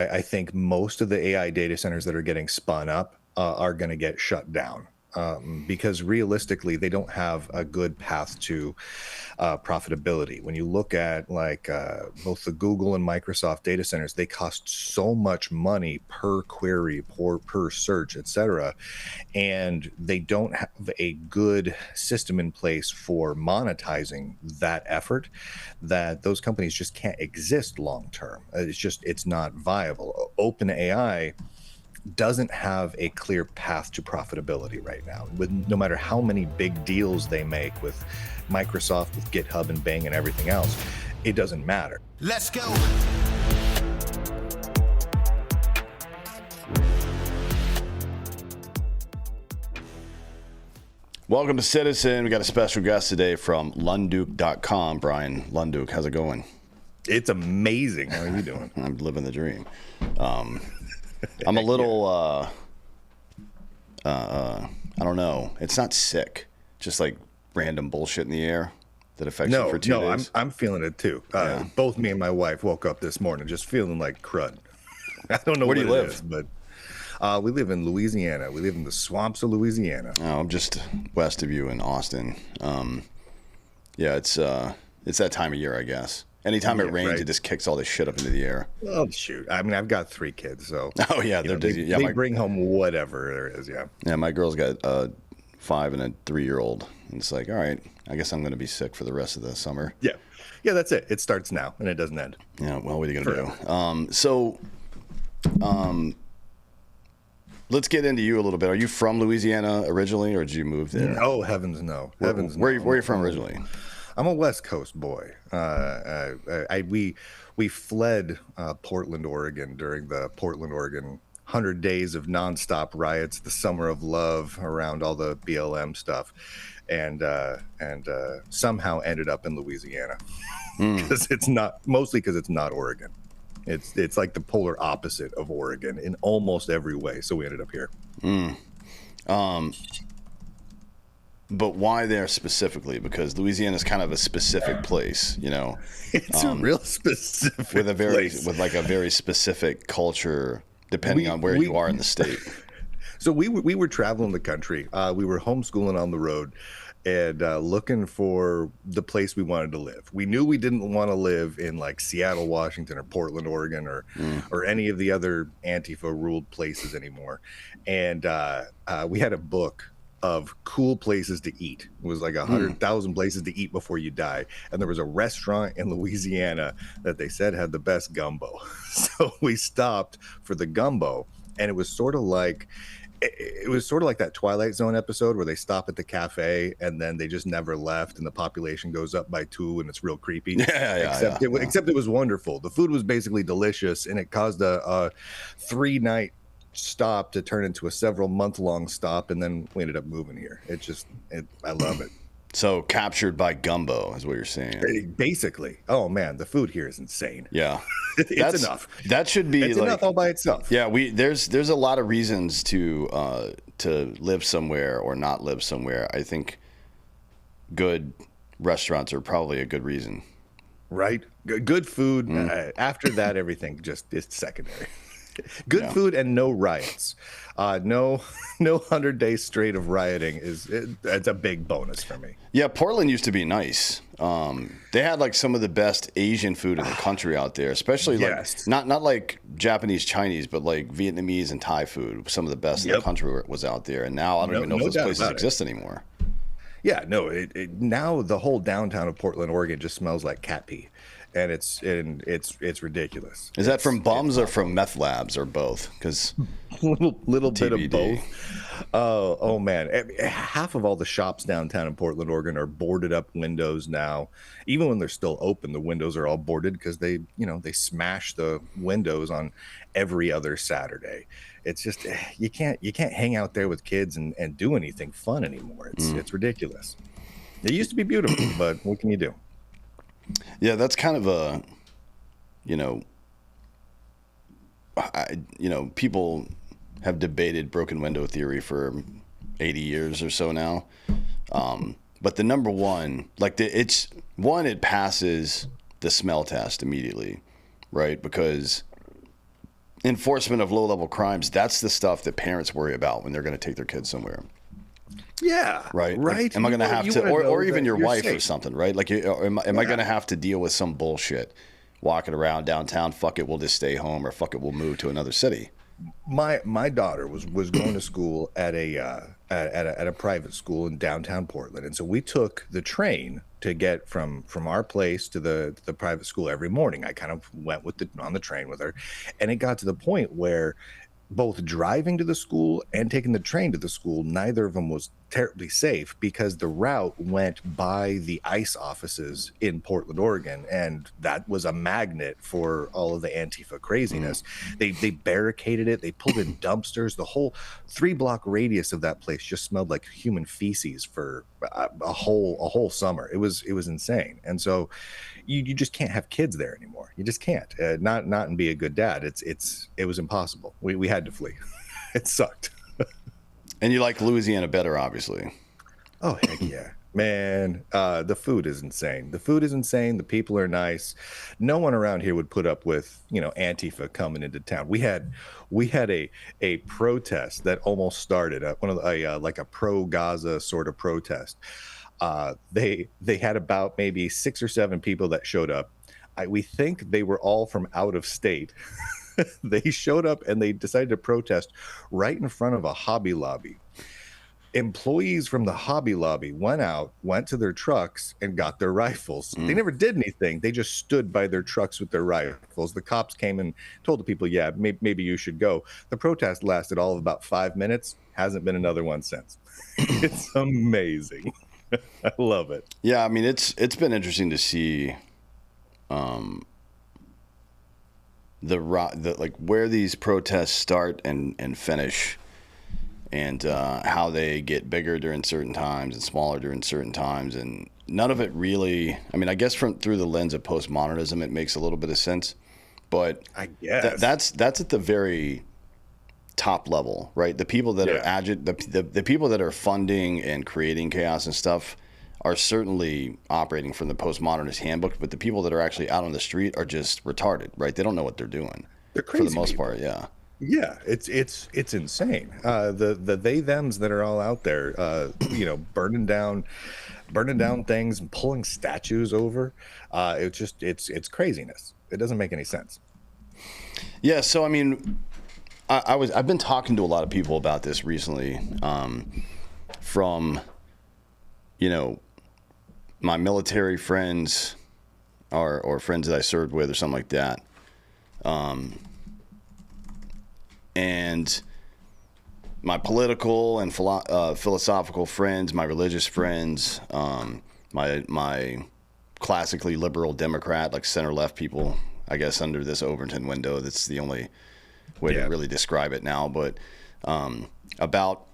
I think most of the AI data centers that are getting spun up are going to get shut down because realistically, they don't have a good path to profitability. When you look at both the Google and Microsoft data centers, they cost so much money per query, per search, etc., and they don't have a good system in place for monetizing that effort, that those companies just can't exist long term. It's not viable. OpenAI doesn't have a clear path to profitability right now. With no matter how many big deals they make with Microsoft, with GitHub and Bing and everything else, it doesn't matter. Let's go. Welcome to Citizen. We got a special guest today from Lunduke.com. Bryan Lunduke, how's it going? It's amazing. How are you doing? I'm living the dream. I'm a little, I don't know. It's not sick, just like random bullshit in the air that affects you for 2 days. I'm feeling it too. Both me and my wife woke up this morning just feeling like crud. I don't know where do you live, but we live in Louisiana. We live in the swamps of Louisiana. Oh, I'm just west of you in Austin. Yeah, it's that time of year, I guess. Anytime it rains, right. It just kicks all this shit up into the air. Oh, shoot. I mean, I've got 3 kids, so. Oh, yeah. They bring home whatever there is, yeah. Yeah, my girl's got a 5 and a 3-year-old. And it's like, all right, I guess I'm going to be sick for the rest of the summer. Yeah. Yeah, that's it. It starts now, and it doesn't end. Yeah, well, what are you going to do? Let's get into you a little bit. Are you from Louisiana originally, or did you move there? No, heavens no. Where are you from originally? I'm a West Coast boy. We fled Portland, Oregon during the Portland, Oregon 100 days of nonstop riots, the summer of love around all the BLM stuff, and somehow ended up in Louisiana because it's not Oregon. It's like the polar opposite of Oregon in almost every way. So we ended up here. But why there specifically? Because Louisiana is kind of a specific place, you know. It's a real specific place. With like a very specific culture, depending on where you are in the state. So we were traveling the country. We were homeschooling on the road and looking for the place we wanted to live. We knew we didn't want to live in like Seattle, Washington, or Portland, Oregon, or any of the other Antifa-ruled places anymore. And we had a book of cool places to eat. It was like 100,000 places to eat before you die. And there was a restaurant in Louisiana that they said had the best gumbo. So we stopped for the gumbo, and it was sort of like that Twilight Zone episode where they stop at the cafe and then they just never left, and the population goes up by 2 and it's real creepy. Except it was wonderful. The food was basically delicious, and it caused a 3-night stop to turn into a several month-long stop, and then we ended up moving here. I love it. So captured by gumbo is what you're saying. Basically. Oh man, the food here is insane. Yeah. It's enough. That should be enough all by itself. Yeah, there's a lot of reasons to live somewhere or not live somewhere. I think good restaurants are probably a good reason. Right? Good food. After that, everything just is secondary. Good food and no riots. No 100 days straight of rioting it's a big bonus for me. Yeah, Portland used to be nice. They had like some of the best Asian food in the country out there, especially like not like Japanese, Chinese, but like Vietnamese and Thai food. Some of the best in the country was out there, and now I don't even know if those places exist anymore. Yeah, no. Now the whole downtown of Portland, Oregon, just smells like cat pee. And it's ridiculous. Is that from bums or from meth labs or both? Because little bit of both. Oh man, half of all the shops downtown in Portland, Oregon, are boarded up windows now. Even when they're still open, the windows are all boarded because they smash the windows on every other Saturday. It's just you can't hang out there with kids and do anything fun anymore. It's ridiculous. It used to be beautiful, but what can you do? Yeah, that's kind of a, people have debated broken window theory for 80 years or so now. But the number one, it passes the smell test immediately, right? Because enforcement of low-level crimes, that's the stuff that parents worry about when they're going to take their kids somewhere. Yeah. Right. Right. Like, am I going to have to, or even your wife safe. Or something, right? Like, am I going to have to deal with some bullshit walking around downtown? Fuck it, we'll just stay home, or fuck it, we'll move to another city. My daughter was going to school at a private school in downtown Portland, and so we took the train to get from our place to the private school every morning. I kind of went on the train with her, and it got to the point where both driving to the school and taking the train to the school, neither of them was terribly safe because the route went by the ICE offices in Portland, Oregon, and that was a magnet for all of the Antifa craziness. They barricaded it. They pulled in dumpsters. The whole 3-block radius of that place just smelled like human feces for a whole summer. It was insane. And so you just can't have kids there anymore. You just can't. Not and be a good dad. It was impossible. We had to flee. It sucked. And you like Louisiana better, obviously. Oh, heck yeah. Man, the food is insane. The food is insane. The people are nice. No one around here would put up with, Antifa coming into town. We had a protest that almost started, like a pro-Gaza sort of protest. They had about maybe 6 or 7 people that showed up. We think they were all from out of state. They showed up and they decided to protest right in front of a Hobby Lobby. Employees from the Hobby Lobby went to their trucks and got their rifles. They never did anything. They just stood by their trucks with their rifles. The cops came and told the people, yeah, maybe you should go. The protest lasted all of about 5 minutes. Hasn't been another one since. It's amazing. I love it. Yeah, I mean, it's been interesting to see like where these protests start and finish, and how they get bigger during certain times and smaller during certain times, and none of it really. I mean, I guess through the lens of postmodernism, it makes a little bit of sense, but I guess that's at the very top level, right? The people that are the people that are funding and creating chaos and stuff are certainly operating from the postmodernist handbook, but the people that are actually out on the street are just retarded, right? They don't know what they're doing. They're crazy for the most people. part, yeah. Yeah, it's insane. The they thems that are all out there, burning down things and pulling statues over. It's craziness. It doesn't make any sense. Yeah, so I mean, I've been talking to a lot of people about this recently, from my military friends or friends that I served with or something like that. And my political and philosophical friends, my religious friends, my classically liberal Democrat, like center-left people, I guess under this Overton window, that's the only way to really describe it now. But about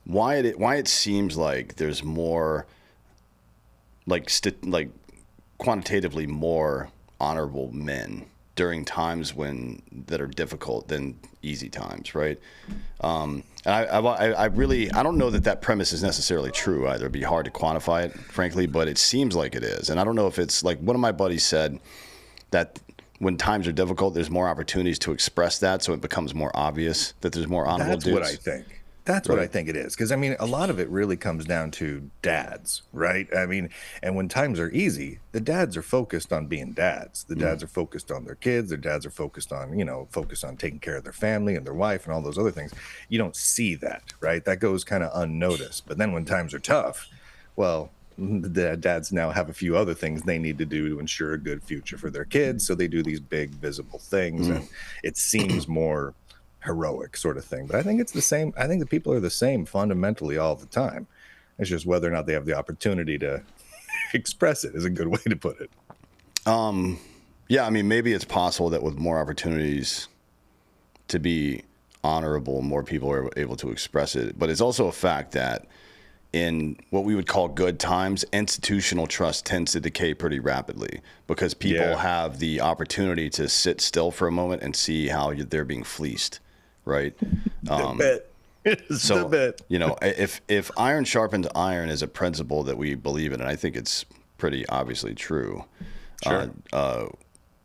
why it seems like there's more, like quantitatively more honorable men during times that are difficult than easy times, right? And I don't know that premise is necessarily true either. It'd be hard to quantify it, frankly, but it seems like it is. And I don't know if it's like one of my buddies said that when times are difficult, there's more opportunities to express that, so it becomes more obvious that there's more honorable dudes. That's what I think. That's what I think it is. Because, I mean, a lot of it really comes down to dads, right? I mean, and when times are easy, the dads are focused on being dads. The dads are focused on their kids. Their dads are focused on, taking care of their family and their wife and all those other things. You don't see that, right? That goes kind of unnoticed. But then when times are tough, well, the dads now have a few other things they need to do to ensure a good future for their kids. So they do these big visible things, and it seems more heroic sort of thing. But I think it's the same. I think the people are the same fundamentally all the time. It's just whether or not they have the opportunity to express it is a good way to put it. Yeah, I mean, maybe it's possible that with more opportunities to be honorable, more people are able to express it. But it's also a fact that in what we would call good times, institutional trust tends to decay pretty rapidly because people have the opportunity to sit still for a moment and see how they're being fleeced, right? If iron sharpens iron is a principle that we believe in, and I think it's pretty obviously true. Sure.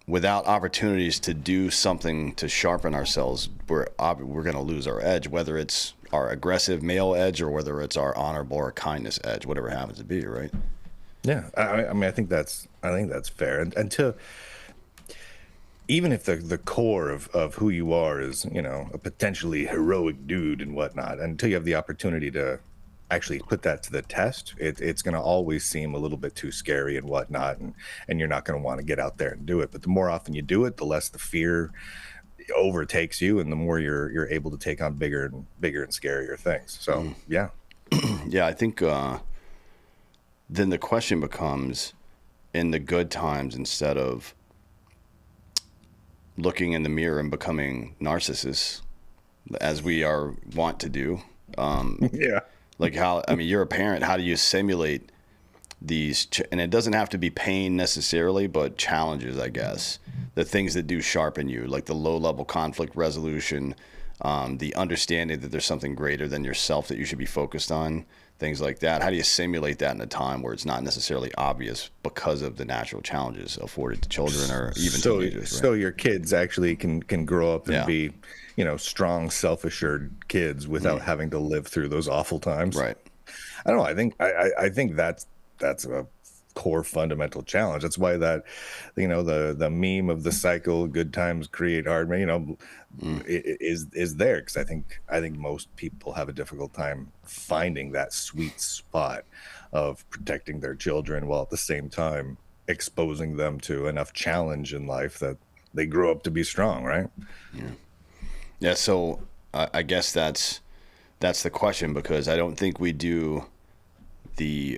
without opportunities to do something to sharpen ourselves, we're going to lose our edge, whether it's our aggressive male edge or whether it's our honorable or kindness edge, whatever it happens to be, right? Yeah, I mean, I think that's fair, and to even if the core of who you are is, you know, a potentially heroic dude and whatnot, until you have the opportunity to actually put that to the test, it's going to always seem a little bit too scary and whatnot, and you're not going to want to get out there and do it. But the more often you do it, the less the fear overtakes you, and the more you're able to take on bigger and scarier things. So yeah. Yeah, I think then the question becomes, in the good times, instead of looking in the mirror and becoming narcissists, as we are wont to do. Yeah. Like how, I mean, you're a parent. How do you simulate these? And it doesn't have to be pain necessarily, but challenges, I guess. The things that do sharpen you, like the low-level conflict resolution, the understanding that there's something greater than yourself that you should be focused on, things like that. How do you simulate that in a time where it's not necessarily obvious because of the natural challenges afforded to children or even teenagers? Right? So your kids actually can grow up and be, you know, strong, self-assured kids without having to live through those awful times. Right. I don't know. I think that's a core fundamental challenge. That's why that, you know, the meme of the cycle, good times create hard, you know, is there, because I think most people have a difficult time finding that sweet spot of protecting their children while at the same time exposing them to enough challenge in life that they grow up to be strong, right? Yeah. So I guess that's the question, because I don't think we do the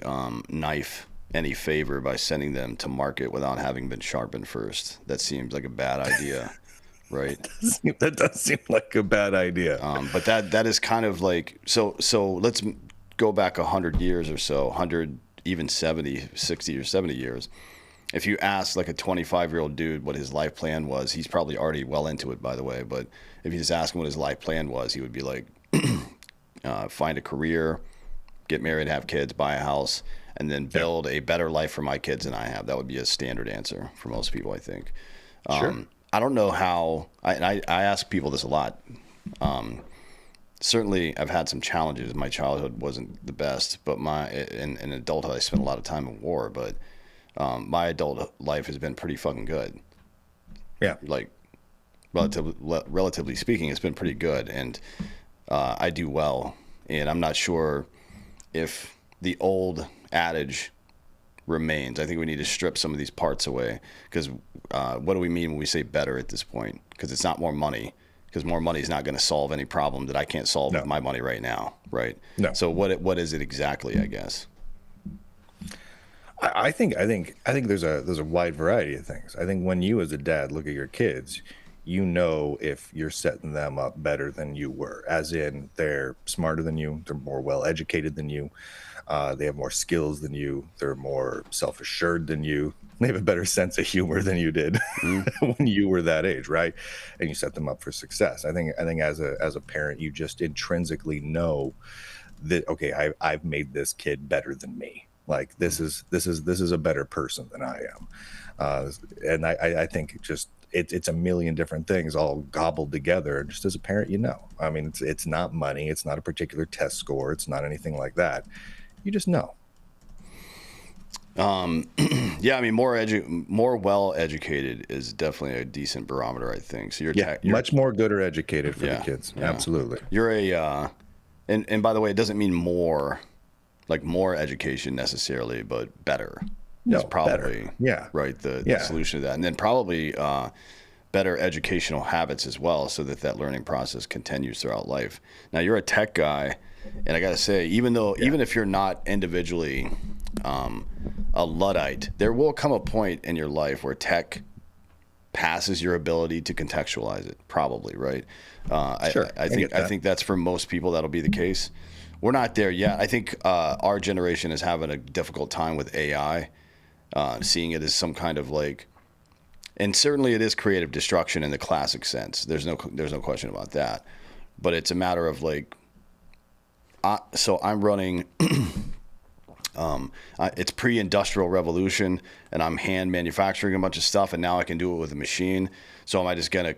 knife any favor by sending them to market without having been sharpened first. That seems like a bad idea, right? That does seem like a bad idea. But that is kind of like, so let's go back 100 years or so, 100, even 70, 60 or 70 years. If you ask like a 25-year-old dude what his life plan was, he's probably already well into it, by the way. But if you just ask him what his life plan was, he would be like, find a career, get married, have kids, buy a house, and then build a better life for my kids than I have. That would be a standard answer for most people, I think. Sure. I don't know how, I ask people this a lot. Certainly, I've had some challenges. My childhood wasn't the best, but in adulthood, I spent a lot of time in war. But my adult life has been pretty fucking good. Yeah. Like, relatively speaking, it's been pretty good, and I do well. And I'm not sure if the old adage remains. I think we need to strip some of these parts away, because what do we mean when we say better at this point? Because it's not more money, because more money is not going to solve any problem that I can't solve with my money right now, right? No. So what is it exactly, I guess? I think there's a wide variety of things. I think when you as a dad look at your kids, you know if you're setting them up better than you were, as in they're smarter than you, they're more well educated than you, they have more skills than you, they're more self-assured than you, they have a better sense of humor than you did when you were that age, right? And you set them up for success. I think as a parent, you just intrinsically know that, okay, I've made this kid better than me. Like this is a better person than I am, and I think just it's a million different things all gobbled together. And just as a parent, you know, I mean, it's not money, it's not a particular test score, it's not anything like that. You just know. Yeah, I mean, more well educated is definitely a decent barometer, I think. So you're much more good or educated for the kids. Yeah. Absolutely. You're and by the way, it doesn't mean more education necessarily, but better. No, is probably better. Right, the solution to that. And then probably better educational habits as well, so that learning process continues throughout life. Now, you're a tech guy, and I got to say, even if you're not individually a Luddite, there will come a point in your life where tech passes your ability to contextualize it, probably, right? Sure. I think that's for most people, that'll be the case. We're not there yet. I think our generation is having a difficult time with AI, seeing it as some kind of like, and certainly it is creative destruction in the classic sense. There's no question about that. But it's a matter of like, so I'm running It's pre-industrial revolution, and I'm hand manufacturing a bunch of stuff, and now I can do it with a machine. So am I just going to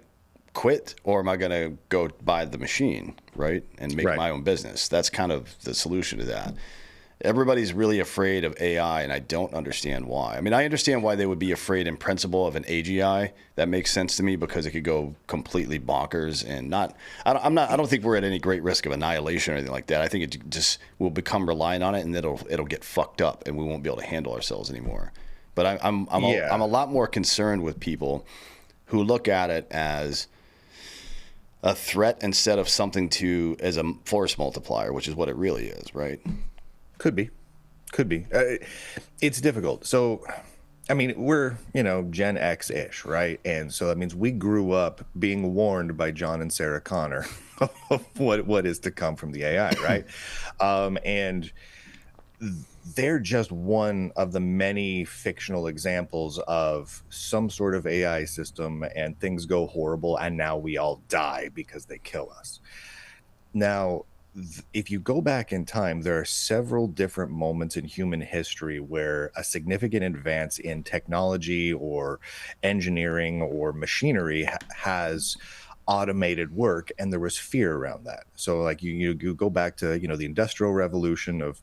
quit, or am I going to go buy the machine, right, and make my own business? That's kind of the solution to that. Everybody's really afraid of AI, and I don't understand why. I mean, I understand why they would be afraid in principle of an AGI. That makes sense to me because it could go completely bonkers and not. I don't think we're at any great risk of annihilation or anything like that. I think it just will become reliant on it, and it'll get fucked up, and we won't be able to handle ourselves anymore. But I'm a lot more concerned with people who look at it as a threat instead of something as a force multiplier, which is what it really is, right? Could be. It's difficult. So, I mean, we're, Gen X-ish, right? And so that means we grew up being warned by John and Sarah Connor of what is to come from the AI, right? And they're just one of the many fictional examples of some sort of AI system and things go horrible and now we all die because they kill us. Now, if you go back in time, there are several different moments in human history where a significant advance in technology or engineering or machinery has automated work, and there was fear around that. So like you go back to the Industrial Revolution of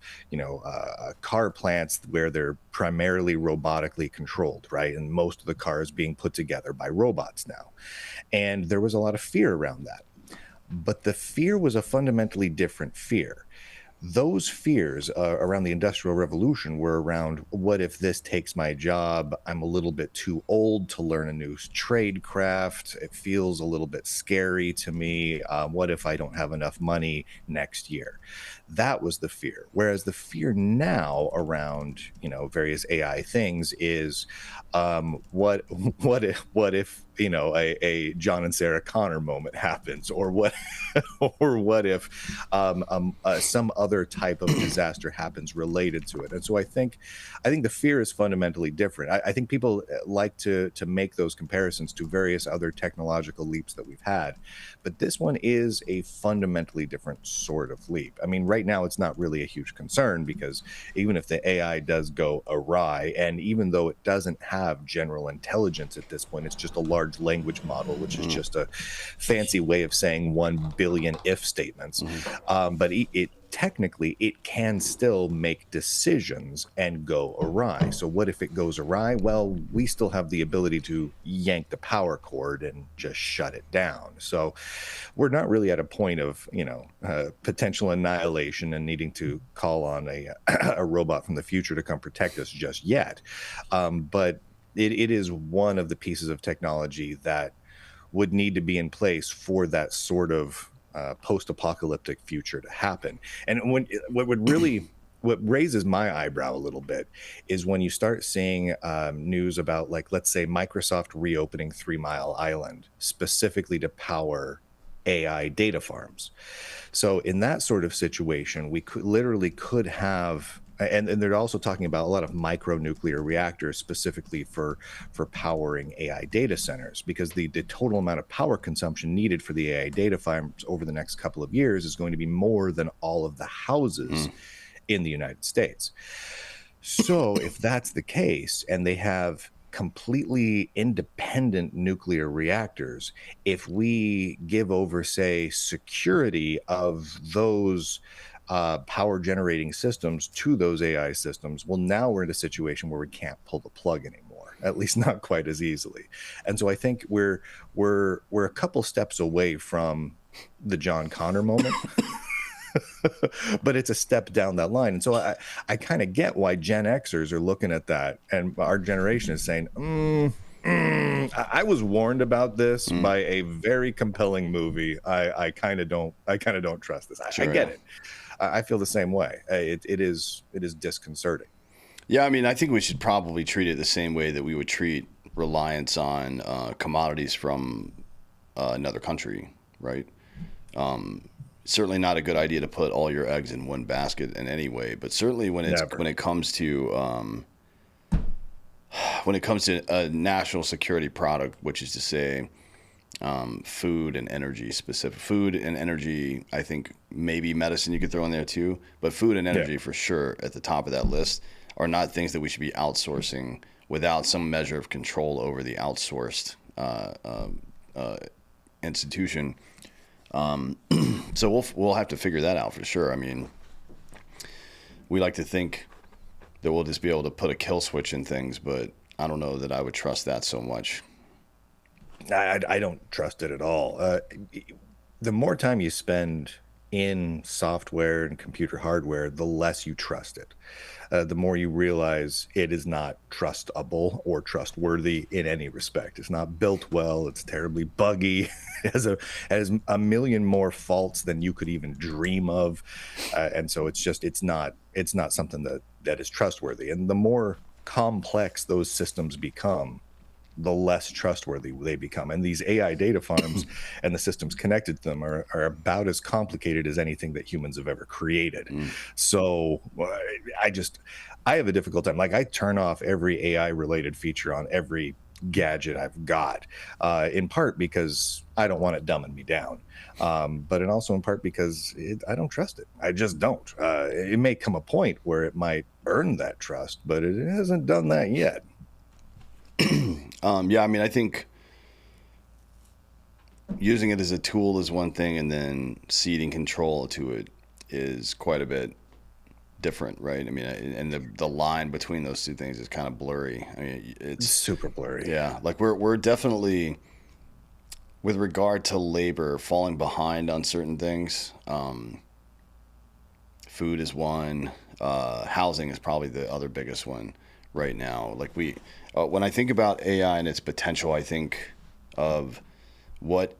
car plants where they're primarily robotically controlled, right, and most of the cars being put together by robots now, and there was a lot of fear around that. But the fear was a fundamentally different fear. Those fears around the Industrial Revolution were around, what if this takes my job? I'm a little bit too old to learn a new trade craft. It feels a little bit scary to me. What if I don't have enough money next year? That was the fear. Whereas the fear now around, various AI things is, what if a John and Sarah Connor moment happens, or what if some other type of disaster happens related to it. And so I think the fear is fundamentally different. I think people like to make those comparisons to various other technological leaps that we've had, but this one is a fundamentally different sort of leap. I mean, right now it's not really a huge concern, because even if the AI does go awry, and even though it doesn't have general intelligence at this point, it's just a large language model, which is just a fancy way of saying 1 billion if statements. But it technically it can still make decisions and go awry. So what if it goes awry? Well, we still have the ability to yank the power cord and just shut it down. So we're not really at a point of potential annihilation and needing to call on a robot from the future to come protect us just yet. But it is one of the pieces of technology that would need to be in place for that sort of post-apocalyptic future to happen. And what raises my eyebrow a little bit is when you start seeing news about, like, let's say Microsoft reopening 3 Mile Island specifically to power AI data farms. So in that sort of situation, we could have, and they're also talking about a lot of micronuclear reactors specifically for powering AI data centers, because the total amount of power consumption needed for the AI data farms over the next couple of years is going to be more than all of the houses in the United States. So if that's the case, and they have completely independent nuclear reactors, if we give over, say, security of those power generating systems to those AI systems, well, now we're in a situation where we can't pull the plug anymore, at least not quite as easily. And so I think we're a couple steps away from the John Connor moment. But it's a step down that line. And so I kind of get why Gen Xers are looking at that, and our generation is saying, I was warned about this by a very compelling movie. I kind of don't trust this. I get it. I feel the same way. It is disconcerting. Yeah, I mean, I think we should probably treat it the same way that we would treat reliance on commodities from another country, right? Certainly not a good idea to put all your eggs in one basket in any way, but certainly when it comes to a national security product, which is to say food and energy specific. Food and energy, I think maybe medicine you could throw in there too, but food and energy for sure at the top of that list are not things that we should be outsourcing without some measure of control over the outsourced institution. So we'll have to figure that out for sure. I mean, we like to think that we'll just be able to put a kill switch in things, but I don't know that I would trust that so much. I don't trust it at all. The more time you spend in software and computer hardware, the less you trust it. The more you realize it is not trustable or trustworthy in any respect. It's not built well. It's terribly buggy. It has a million more faults than you could even dream of, and so it's not something that is trustworthy. And the more complex those systems become, the less trustworthy they become. And these AI data farms and the systems connected to them are about as complicated as anything that humans have ever created. So I have a difficult time. Like, I turn off every AI related feature on every gadget I've got, in part because I don't want it dumbing me down. But also in part because I don't trust it. I just don't. It may come a point where it might earn that trust, but it hasn't done that yet. Yeah, I mean, I think using it as a tool is one thing, and then ceding control to it is quite a bit different, right? I mean, and the line between those two things is kind of blurry. I mean, it's super blurry. Yeah, like we're definitely, with regard to labor, falling behind on certain things. Food is one. Housing is probably the other biggest one right now. Like when I think about AI and its potential, I think of what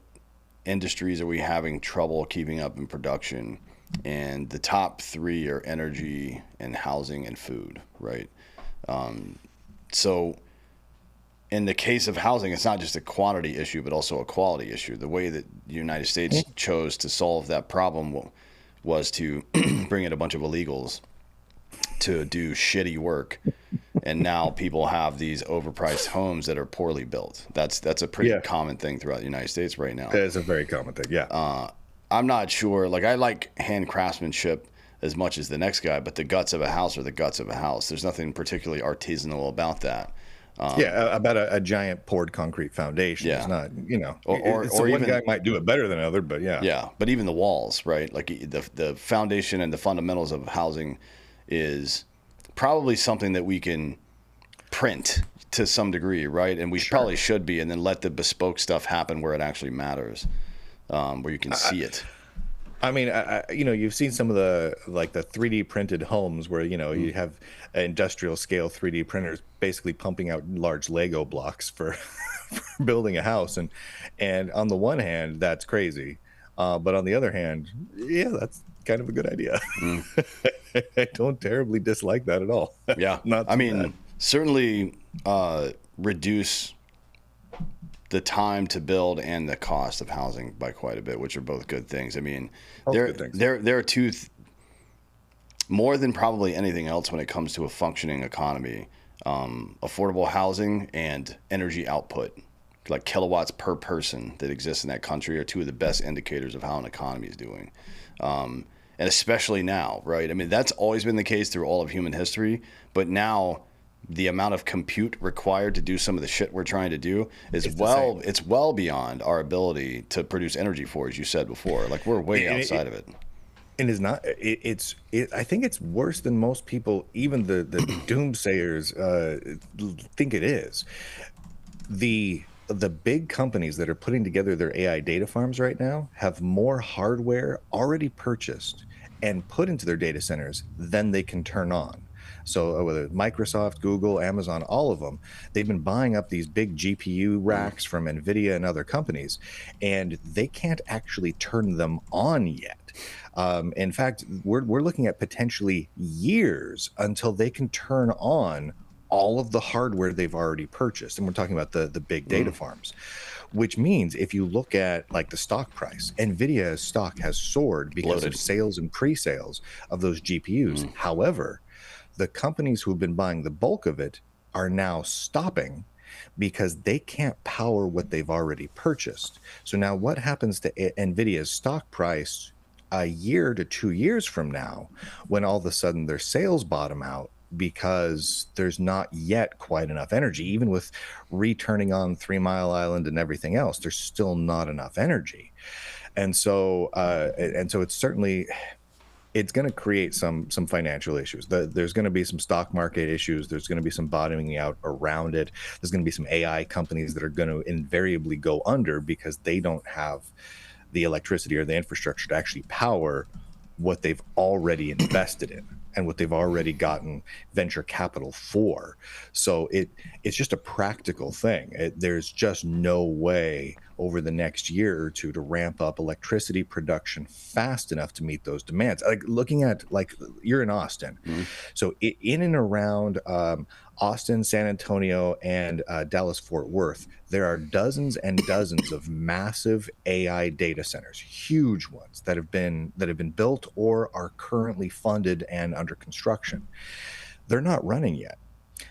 industries are we having trouble keeping up in production, and the top three are energy and housing and food, right? So in the case of housing, it's not just a quantity issue, but also a quality issue. The way that the United States chose to solve that problem was to bring in a bunch of illegals to do shitty work. And now people have these overpriced homes that are poorly built. That's a pretty common thing throughout the United States right now. That is a very common thing, yeah. I'm not sure. Like, I like hand craftsmanship as much as the next guy, but the guts of a house are the guts of a house. There's nothing particularly artisanal about that. About a giant poured concrete foundation. Yeah. It's not, or one even, guy might do it better than another, but yeah. Yeah, but even the walls, right? Like the foundation and the fundamentals of housing is probably something that we can print to some degree, right? And we probably should be, and then let the bespoke stuff happen where it actually matters, where you can see it. I mean, you've seen some of the 3D printed homes where, you have industrial scale 3D printers basically pumping out large Lego blocks for building a house. And on the one hand, that's crazy. But on the other hand, yeah, that's kind of a good idea. I don't terribly dislike that at all. Yeah. Certainly reduce the time to build and the cost of housing by quite a bit, which are both good things. I mean, there are two, more than probably anything else when it comes to a functioning economy, affordable housing and energy output, like kilowatts per person that exists in that country, are two of the best indicators of how an economy is doing. And especially now, right? I mean, that's always been the case through all of human history, but now the amount of compute required to do some of the shit we're trying to do is it's well beyond our ability to produce energy for, as you said before. Like, we're way outside of it. And it's not. I think it's worse than most people, even the doomsayers, think it is. The big companies that are putting together their AI data farms right now have more hardware already purchased and put into their data centers than they can turn on. So whether Microsoft, Google, Amazon, all of them, they've been buying up these big GPU racks from NVIDIA and other companies, and they can't actually turn them on yet. In fact, we're looking at potentially years until they can turn on all of the hardware they've already purchased. And we're talking about the big data farms, which means if you look at like the stock price, NVIDIA's stock has soared because of sales and pre-sales of those GPUs. However, the companies who've been buying the bulk of it are now stopping, because they can't power what they've already purchased. So now what happens to NVIDIA's stock price a year to 2 years from now, when all of a sudden their sales bottom out because there's not yet quite enough energy? Even with returning on 3 Mile Island and everything else, there's still not enough energy. And so it's going to create some financial issues. There's going to be some stock market issues. There's going to be some bottoming out around it. There's going to be some AI companies that are going to invariably go under because they don't have the electricity or the infrastructure to actually power what they've already invested in and what they've already gotten venture capital for. So it's just a practical thing. There's just no way over the next year or two to ramp up electricity production fast enough to meet those demands. Like looking at, like, you're in Austin. Mm-hmm. So in and around Austin, San Antonio, and Dallas, Fort Worth, there are dozens and dozens of massive AI data centers, huge ones that have been built or are currently funded and under construction. They're not running yet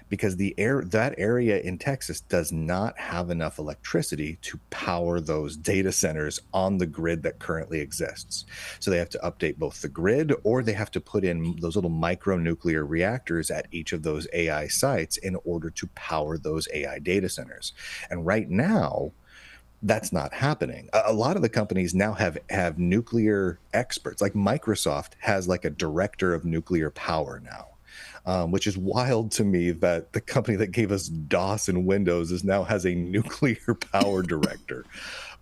because that area in Texas does not have enough electricity to power those data centers on the grid that currently exists. So they have to update both the grid, or they have to put in those little micro nuclear reactors at each of those AI sites in order to power those AI data centers. And right now, that's not happening. A lot of the companies now have nuclear experts. Like Microsoft has like a director of nuclear power now. Which is wild to me that the company that gave us DOS and Windows now has a nuclear power director.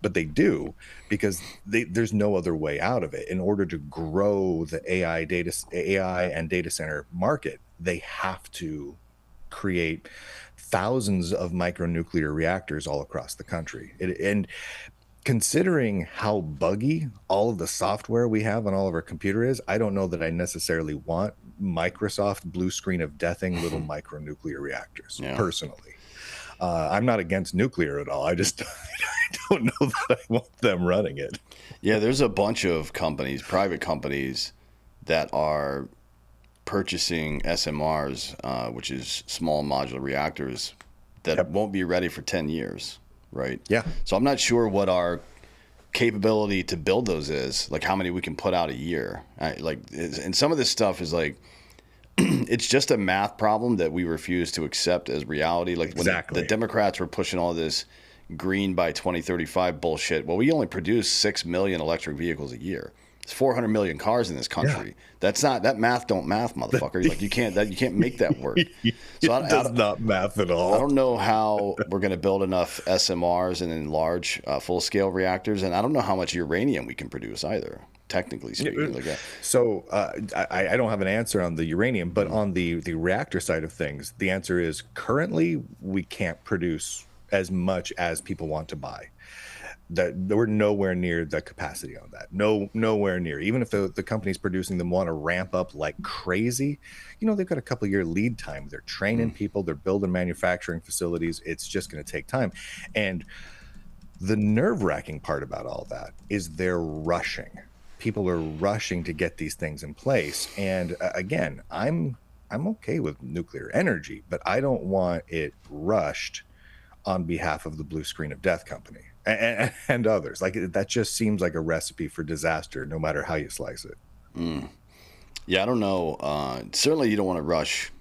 But they do, because there's no other way out of it. In order to grow the AI and data center market, they have to create thousands of micronuclear reactors all across the country. And considering how buggy all of the software we have on all of our computer is, I don't know that I necessarily want Microsoft blue screen of deathing little micronuclear reactors, personally. I'm not against nuclear at all. I just I don't know that I want them running it. Yeah, there's a bunch of companies, private companies, that are purchasing SMRs, which is small modular reactors, that won't be ready for 10 years. Right. Yeah. So I'm not sure what our capability to build those is, like how many we can put out a year. And some of this stuff is like, it's just a math problem that we refuse to accept as reality. Like when the Democrats were pushing all this green by 2035 bullshit. Well, we only produce 6 million electric vehicles a year. There's 400 million cars in this country. Yeah. That's not, that math don't math, motherfucker. Like you can't make that work. So it does not math at all. I don't know how we're going to build enough SMRs and then large full scale reactors, and I don't know how much uranium we can produce either, technically speaking. Like that. So I don't have an answer on the uranium, but on the reactor side of things, the answer is currently we can't produce as much as people want to buy. That we're nowhere near the capacity on that. Nowhere near. Even if the companies producing them want to ramp up like crazy, they've got a couple year lead time. They're training people, they're building manufacturing facilities. It's just going to take time. And the nerve-wracking part about all that is they're rushing. People are rushing to get these things in place. And again, I'm okay with nuclear energy, but I don't want it rushed on behalf of the blue screen of death company. And others. Like that just seems like a recipe for disaster, no matter how you slice it. Yeah, I don't know. Certainly, you don't want to rush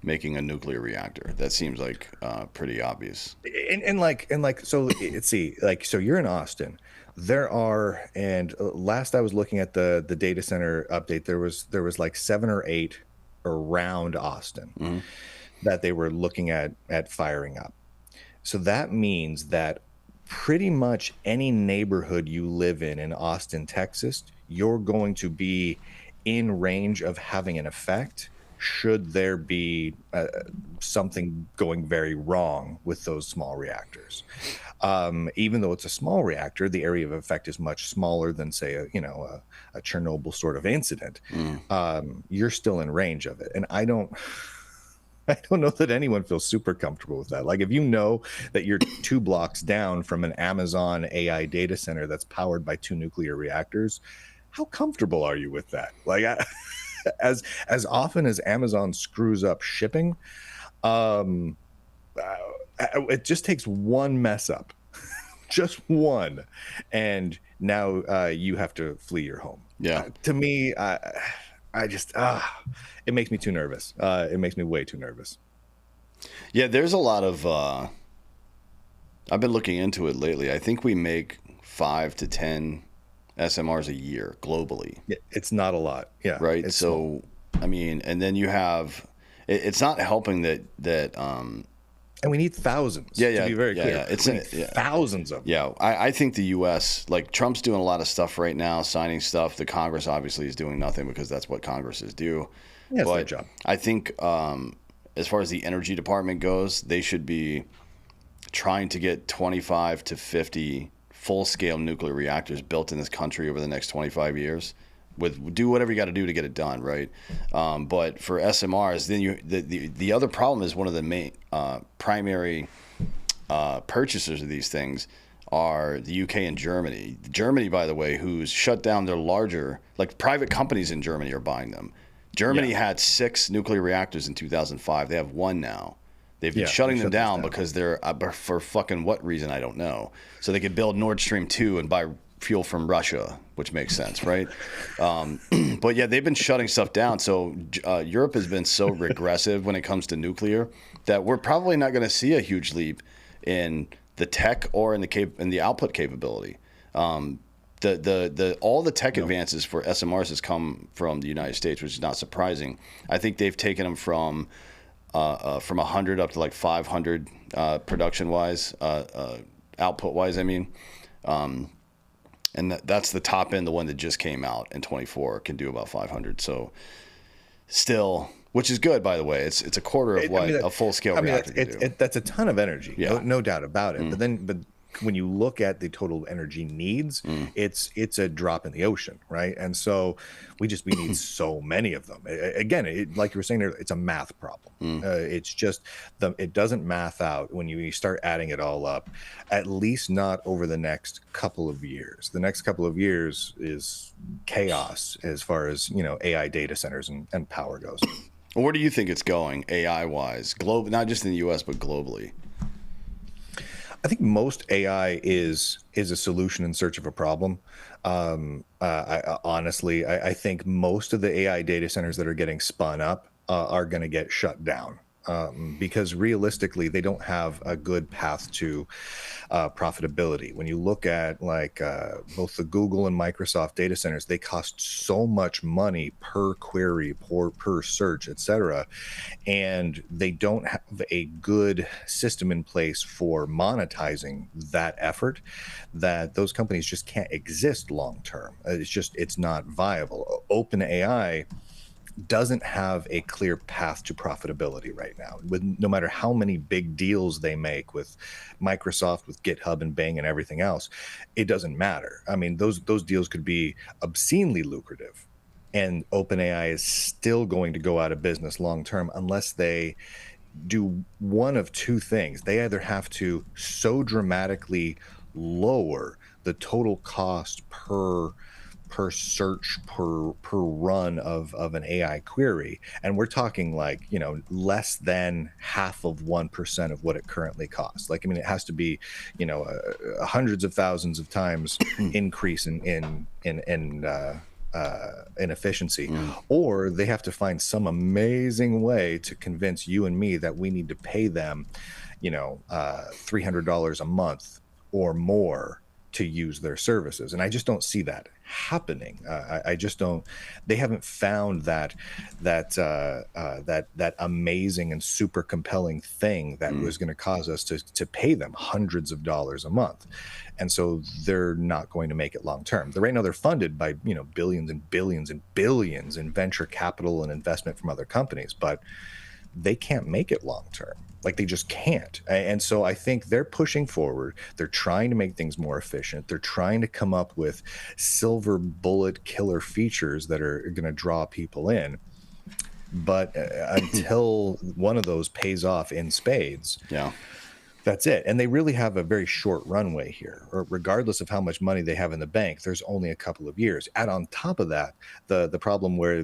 making a nuclear reactor. That seems like pretty obvious. So let's see. So you're in Austin. There are, and last I was looking at the data center update, there was like 7 or 8 around Austin that they were looking at firing up. So that means that pretty much any neighborhood you live in Austin, Texas, you're going to be in range of having an effect should there be something going very wrong with those small reactors. Even though it's a small reactor, the area of effect is much smaller than, say, a Chernobyl sort of incident. You're still in range of it. And I don't know that anyone feels super comfortable with that. Like if you know that you're 2 blocks down from an Amazon AI data center that's powered by 2 nuclear reactors, how comfortable are you with that? Like as often as Amazon screws up shipping, It just takes one mess up, just one, and now you have to flee your home. Yeah. To me, I just it makes me too nervous. It makes me way too nervous. Yeah, there's a lot of. I've been looking into it lately. I think we make 5 to 10 SMRs a year globally. Yeah, it's not a lot. Yeah. Right. So, I mean, and then you have. It's not helping that. And we need thousands. Yeah, yeah, to be very clear. Yeah. It's thousands of them. Yeah, I think the U.S. like Trump's doing a lot of stuff right now, signing stuff. The Congress obviously is doing nothing because that's what Congresses do. Yeah, it's their job. I think as far as the energy department goes, they should be trying to get 25 to 50 full-scale nuclear reactors built in this country over the next 25 years. Do whatever you got to do to get it done, right? But for SMRs, then the other problem is one of the main primary purchasers of these things are the UK and Germany. Germany, by the way, who's shut down their larger, like private companies in Germany are buying them. Germany had 6 nuclear reactors in 2005. They have 1 now. They've been shutting them down because they're for fucking what reason I don't know. So they could build Nord Stream 2 and buy fuel from Russia, which makes sense, right? But yeah, they've been shutting stuff down. So Europe has been so regressive when it comes to nuclear that we're probably not going to see a huge leap in the tech or in the output capability. All the tech advances for SMRs has come from the United States, which is not surprising. I think they've taken them from 100 up to like 500 production wise, output wise. I mean. And that's the top end. The one that just came out in 24 can do about 500. So still, which is good, by the way. It's a quarter of what a full scale reactor can do. That's a ton of energy. Yeah. No doubt about it. But when you look at the total energy needs, it's a drop in the ocean, right? And so we need so many of them. Again, like you were saying earlier, it's a math problem. It's just it doesn't math out when you start adding it all up. At least not over the next couple of years. The next couple of years is chaos as far as AI data centers and power goes. Where do you think it's going AI wise, not just in the U.S. but globally? I think most AI is a solution in search of a problem. Honestly, I think most of the AI data centers that are getting spun up are going to get shut down because realistically, they don't have a good path to profitability. When you look at like both the Google and Microsoft data centers, they cost so much money per query, per search, etc., and they don't have a good system in place for monetizing that effort, that those companies just can't exist long term. It's not viable. OpenAI doesn't have a clear path to profitability right now. With no matter how many big deals they make with Microsoft, with GitHub and Bing and everything else, it doesn't matter. I mean, those deals could be obscenely lucrative, and OpenAI is still going to go out of business long term unless they do one of two things. They either have to so dramatically lower the total cost per search per run of an AI query, and we're talking like less than 0.5% of what it currently costs. Like, I mean, it has to be hundreds of thousands of times increase in efficiency, or they have to find some amazing way to convince you and me that we need to pay them $300 a month or more to use their services. And I just don't see that happening. I just don't. They haven't found that amazing and super compelling thing that was going to cause us to pay them hundreds of dollars a month, and so they're not going to make it long term. Right now they're funded by billions and billions and billions in venture capital and investment from other companies, but they can't make it long term. Like, they just can't. And so I think they're pushing forward. They're trying to make things more efficient. They're trying to come up with silver bullet killer features that are going to draw people in. But until one of those pays off in spades, that's it. And they really have a very short runway here. Or regardless of how much money they have in the bank, there's only a couple of years. Add on top of that the problem where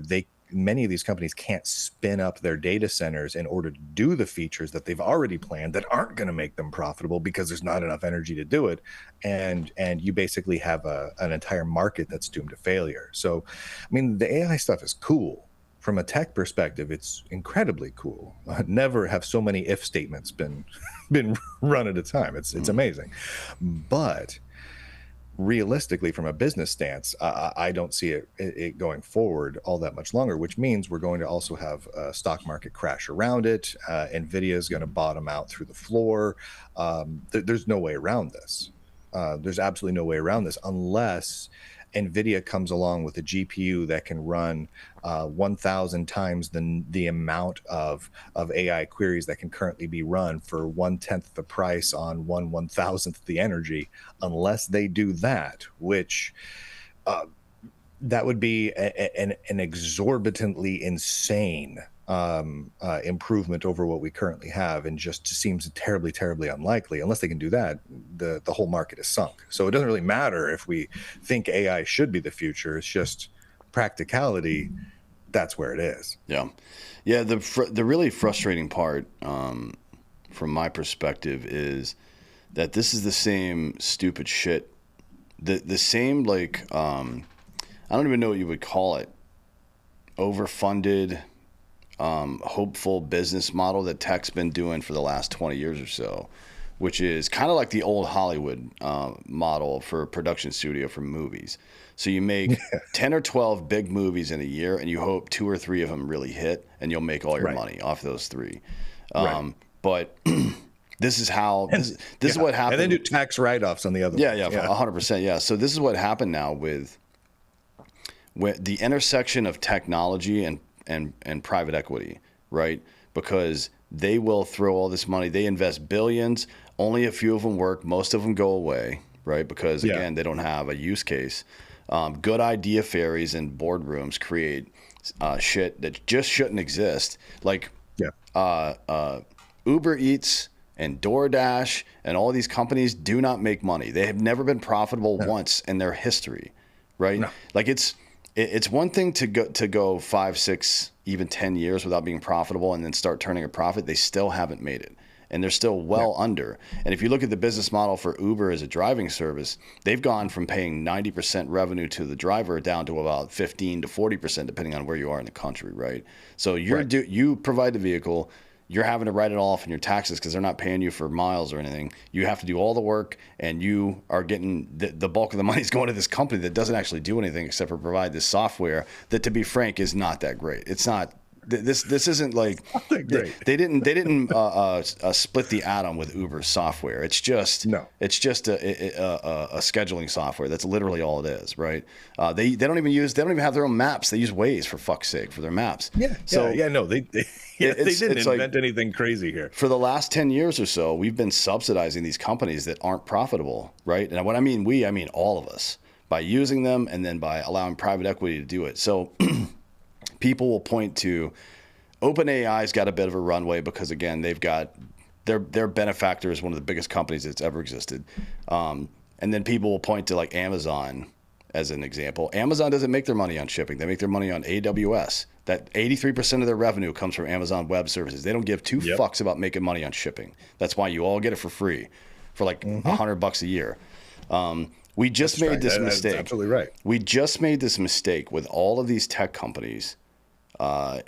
many of these companies can't spin up their data centers in order to do the features that they've already planned that aren't going to make them profitable because there's not enough energy to do it. And you basically have an entire market that's doomed to failure. So, I mean, the AI stuff is cool. From a tech perspective, it's incredibly cool. Never have so many if statements been run at a time. It's amazing. But realistically, from a business stance, I don't see it going forward all that much longer, which means we're going to also have a stock market crash around it. Nvidia is going to bottom out through the floor. There's no way around this. There's absolutely no way around this unless Nvidia comes along with a GPU that can run 1,000 times the amount of AI queries that can currently be run for 1/10 the price on 1/1000th the energy. Unless they do that, which that would be an exorbitantly insane improvement over what we currently have, and just seems terribly, terribly unlikely. Unless they can do that, the whole market is sunk. So it doesn't really matter if we think AI should be the future. It's just practicality. That's where it is. Yeah. The really frustrating part, from my perspective, is that this is the same stupid shit. The same, like, I don't even know what you would call it. Overfunded, hopeful business model that tech's been doing for the last 20 years or so, which is kind of like the old Hollywood model for a production studio for movies. So you make 10 or 12 big movies in a year, and you hope 2 or 3 of them really hit, and you'll make all your money off those 3. But this is how this is what happened. And then do tax write-offs on the other. 100%. Yeah. So this is what happened now with the intersection of technology and private equity, right? Because they will throw all this money. They invest billions. Only a few of them work. Most of them go away, right? Because, again, they don't have a use case. Good idea fairies in boardrooms create shit that just shouldn't exist. Like Uber Eats and DoorDash and all these companies do not make money. They have never been profitable once in their history, right? Like it's one thing to go 5, 6, even 10 years without being profitable and then start turning a profit. They still haven't made it, and they're still well under. And if you look at the business model for Uber as a driving service, they've gone from paying 90% revenue to the driver down to about 15 to 40%, depending on where you are in the country, right? So you provide the vehicle. You're having to write it off in your taxes because they're not paying you for miles or anything. You have to do all the work, and you are getting the bulk of the money is going to this company that doesn't actually do anything except for provide this software that, to be frank, is not that great. It's not. This isn't like they didn't split the atom with Uber's software. It's just a scheduling software. That's literally all it is, right? They don't even have their own maps. They use Waze, for fuck's sake, for their maps. They didn't invent anything crazy here. For the last 10 years or so, we've been subsidizing these companies that aren't profitable, right? And when I mean we, I mean all of us, by using them and then by allowing private equity to do it. So people will point to OpenAI's got a bit of a runway because, again, they've got their benefactor is one of the biggest companies that's ever existed. And then people will point to like Amazon as an example. Amazon doesn't make their money on shipping. They make their money on AWS. That 83% of their revenue comes from Amazon Web Services. They don't give two fucks about making money on shipping. That's why you all get it for free for like $100 a year. We just made this mistake. That's absolutely right. We just made this mistake with all of these tech companies.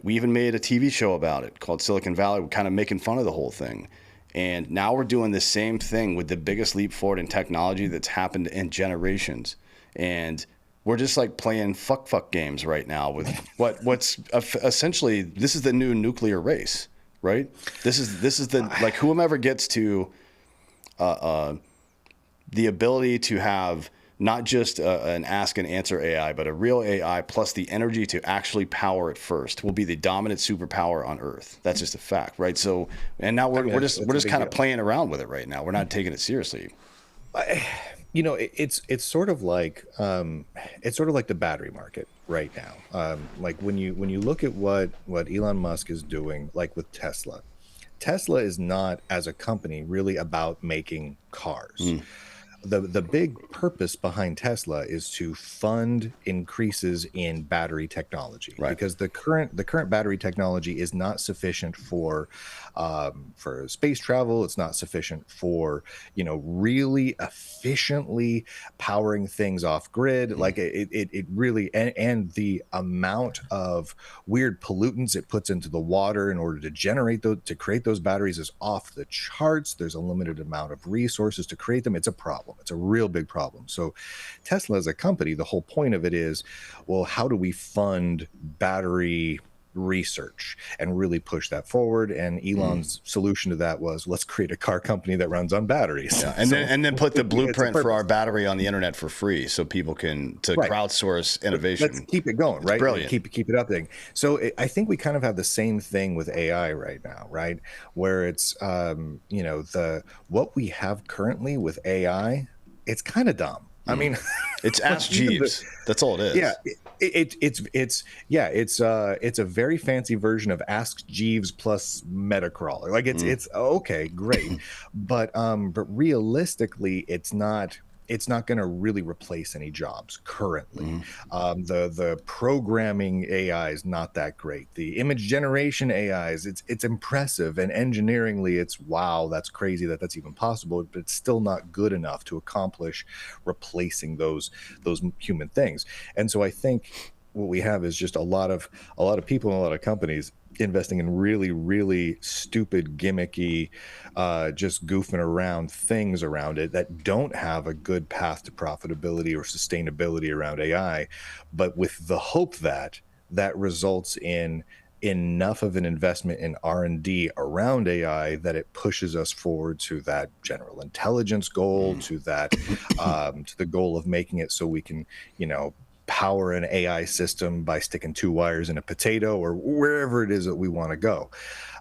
We even made a TV show about it called Silicon Valley. We're kind of making fun of the whole thing. And now we're doing the same thing with the biggest leap forward in technology that's happened in generations. And we're just like playing fuck games right now with what's essentially, this is the new nuclear race, right? This is the, like, whomever gets to the ability to have not just an ask and answer AI, but a real AI plus the energy to actually power it first will be the dominant superpower on Earth. That's just a fact, right? So, and now we're just kind of playing around with it right now. We're not taking it seriously. You know, it's sort of like the battery market right now. Like when you look at what Elon Musk is doing, like with Tesla. Tesla is not, as a company, really about making cars. the big purpose behind Tesla is to fund increases in battery technology, Right. because the current battery technology is not sufficient for space travel. It's not sufficient for, really efficiently powering things off grid. Like it really, and the amount of weird pollutants it puts into the water in order to generate those, to create those batteries, is off the charts. There's a limited amount of resources to create them. It's a problem. It's a real big problem. So Tesla as a company, the whole point of it is, well, how do we fund battery research and really push that forward? And Elon's solution to that was, let's create a car company that runs on batteries. Yeah. And then put the blueprint for our battery on the internet for free, so people can crowdsource innovation. Let's keep it going, right? Brilliant. Keep it up thing. So I think we kind of have the same thing with AI right now, right? Where it's what we have currently with AI, it's kind of dumb. I mean, it's Ask Jeeves. That's all it is. Yeah, it's a very fancy version of Ask Jeeves plus Metacrawler. Like it's okay, great, but realistically, it's not going to really replace any jobs currently. The programming AI is not that great. The image generation AIs, it's impressive, and engineeringly, it's wow, that's crazy that's even possible. But it's still not good enough to accomplish replacing those human things. And so I think what we have is just a lot of people and a lot of companies investing in really, really stupid, gimmicky, just goofing around things around it that don't have a good path to profitability or sustainability around AI, but with the hope that results in enough of an investment in R&D around AI that it pushes us forward to that general intelligence goal, to that to the goal of making it so we can, power an AI system by sticking 2 wires in a potato or wherever it is that we want to go.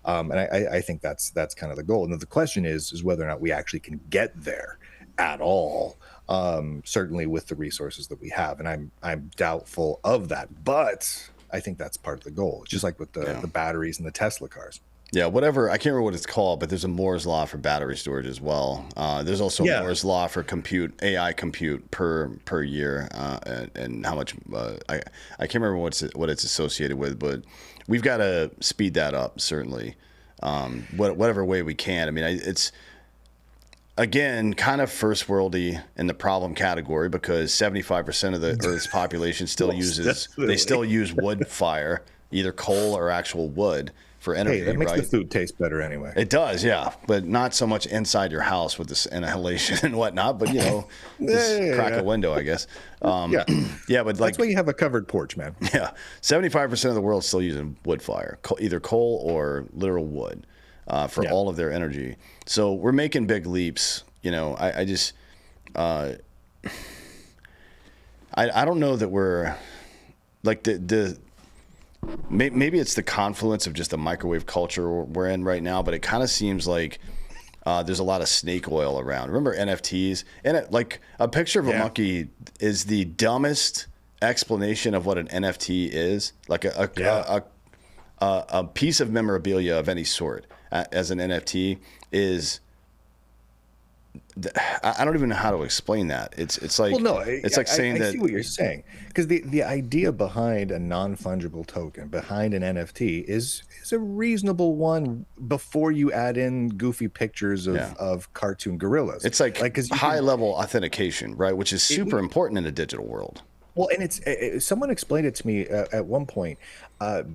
And I think that's kind of the goal. And the question is whether or not we actually can get there at all. Certainly with the resources that we have, and I'm doubtful of that. But I think that's part of the goal. It's just like with the batteries and the Tesla cars. Yeah, whatever. I can't remember what it's called, but there's a Moore's law for battery storage as well. There's also a Moore's law for AI compute per year, and how much. I can't remember what it's associated with, but we've got to speed that up, certainly, whatever way we can. I mean, it's again kind of first worldy in the problem category, because 75% of the Earth's population still use wood fire, either coal or actual wood, for energy. Hey, that makes the food taste better anyway. It does, yeah, but not so much inside your house with this inhalation and whatnot. But just crack a window, I guess. Yeah, but that's why you have a covered porch, man. Yeah, 75% of the world is still using wood fire, either coal or literal wood, for all of their energy. So we're making big leaps. I just I don't know that we're like maybe it's the confluence of just the microwave culture we're in right now, but it kind of seems like there's a lot of snake oil around. Remember NFTs? And like a picture of a monkey is the dumbest explanation of what an NFT is. Like a piece of memorabilia of any sort as an NFT is. I don't even know how to explain that. It's like, well, no, it's like saying that. I see what you're saying, because the idea behind a non-fungible token, behind an NFT, is a reasonable one before you add in goofy pictures of cartoon gorillas. It's like high level authentication, right? Which is super important in a digital world. Well, and someone explained it to me at one point,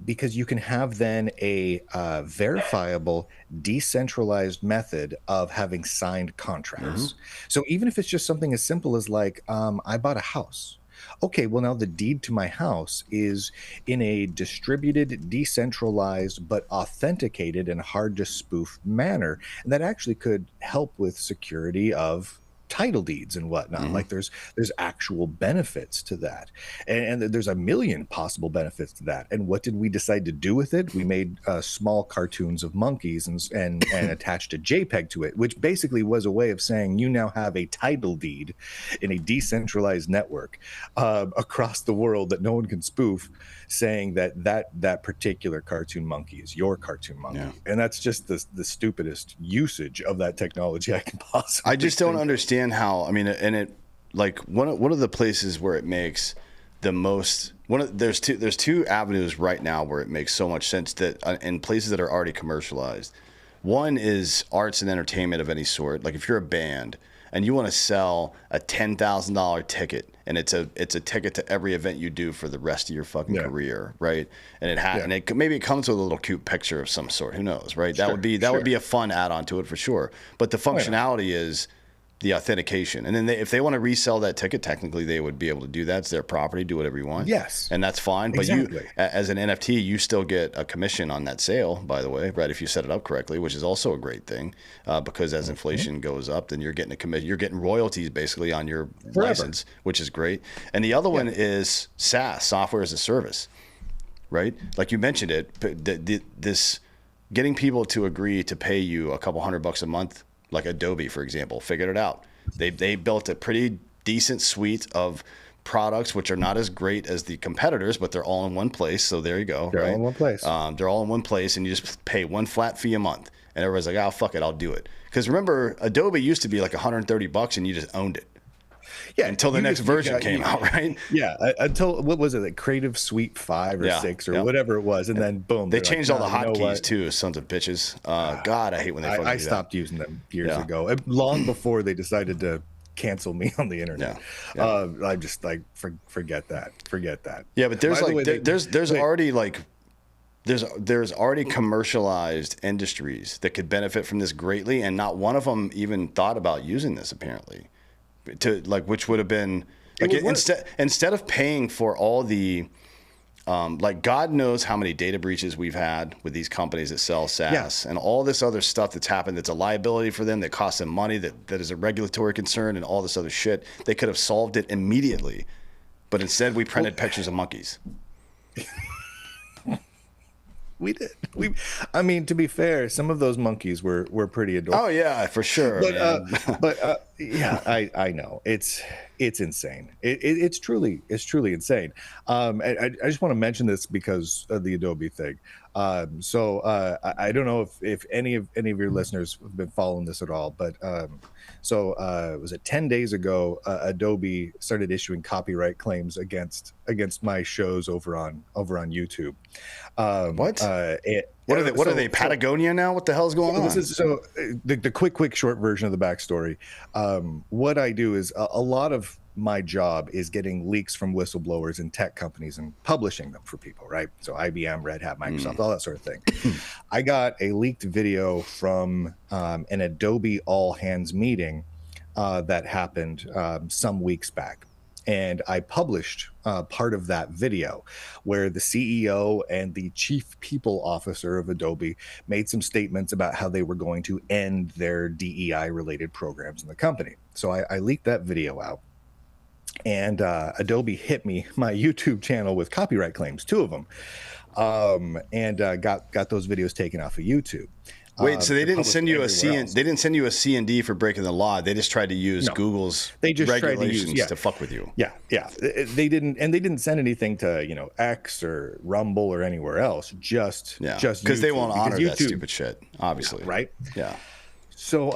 because you can have then a verifiable, decentralized method of having signed contracts. So even if it's just something as simple as like, I bought a house. Okay, well, now the deed to my house is in a distributed, decentralized, but authenticated and hard to spoof manner. And that actually could help with security of title deeds and whatnot. Like there's actual benefits to that, and there's a million possible benefits to that. And what did we decide to do with it? We made small cartoons of monkeys and attached a JPEG to it, which basically was a way of saying you now have a title deed in a decentralized network across the world that no one can spoof, saying that particular cartoon monkey is your cartoon monkey. And that's just the stupidest usage of that technology I can possibly I just don't understand understand how. I mean, and it like one of the places where it makes the most. There's two avenues right now where it makes so much sense that in places that are already commercialized. One is arts and entertainment of any sort. Like if you're a band and you want to sell a $10,000 ticket, and it's a ticket to every event you do for the rest of your fucking career, right? And maybe it comes with a little cute picture of some sort. Who knows, right? That would be a fun add-on to it for sure. But the functionality is the authentication, and then if they want to resell that ticket, technically they would be able to do that. It's their property, do whatever you want. Yes, and that's fine. Exactly. But you, as an NFT, you still get a commission on that sale, by the way, right? If you set it up correctly, which is also a great thing, because as inflation goes up, then you're getting a commission. You're getting royalties basically on your license, which is great. And the other one is SaaS, software as a service, right? Like you mentioned it, this getting people to agree to pay you a couple $100 a month. Like Adobe, for example, figured it out. They built a pretty decent suite of products, which are not as great as the competitors, but they're all in one place. So there you go. They're all in one place. They're all in one place, and you just pay one flat fee a month. And everybody's like, "Oh, fuck it, I'll do it." Because remember, Adobe used to be like $130, and you just owned it. Yeah, until the next version came out, right? Yeah, until what was it, like Creative Suite 5 or 6 or whatever it was, and then boom, they changed all the hotkeys too, sons of bitches. God, I hate when they. I stopped using them years ago, long before they decided to cancel me on the internet. I just like forget that. Yeah, but there's there's already like. There's already commercialized industries that could benefit from this greatly, and not one of them even thought about using this apparently. Which would have been like instead of paying for all the like God knows how many data breaches we've had with these companies that sell SaaS and all this other stuff that's happened that's a liability for them, that costs them money, that is a regulatory concern, and all this other shit. They could have solved it immediately, but instead we printed pictures of monkeys. We did. I mean, to be fair, some of those monkeys were pretty adorable. Oh yeah, for sure. But yeah, I know it's insane. It's truly insane. I just want to mention this because of the Adobe thing. So I don't know if any of your listeners have been following this at all, but was it 10 days ago? Adobe started issuing copyright claims against my shows over on YouTube. What? What are they? Patagonia now? What the hell's going on? The quick short version of the backstory. What I do is a lot of my job is getting leaks from whistleblowers and tech companies and publishing them for people, right? So IBM, Red Hat, Microsoft, all that sort of thing. I got a leaked video from an Adobe all hands meeting that happened some weeks back. And I published part of that video where the CEO and the chief people officer of Adobe made some statements about how they were going to end their DEI related programs in the company. So I leaked that video out. And Adobe hit my YouTube channel with copyright claims, 2 of them, and got those videos taken off of YouTube. Wait, so they didn't send you they didn't send you a C&D for breaking the law. They just tried to use Google's regulations to fuck with you. Yeah. They didn't send anything to X or Rumble or anywhere else. Just because they won't honor that stupid shit. Obviously, right? Yeah. So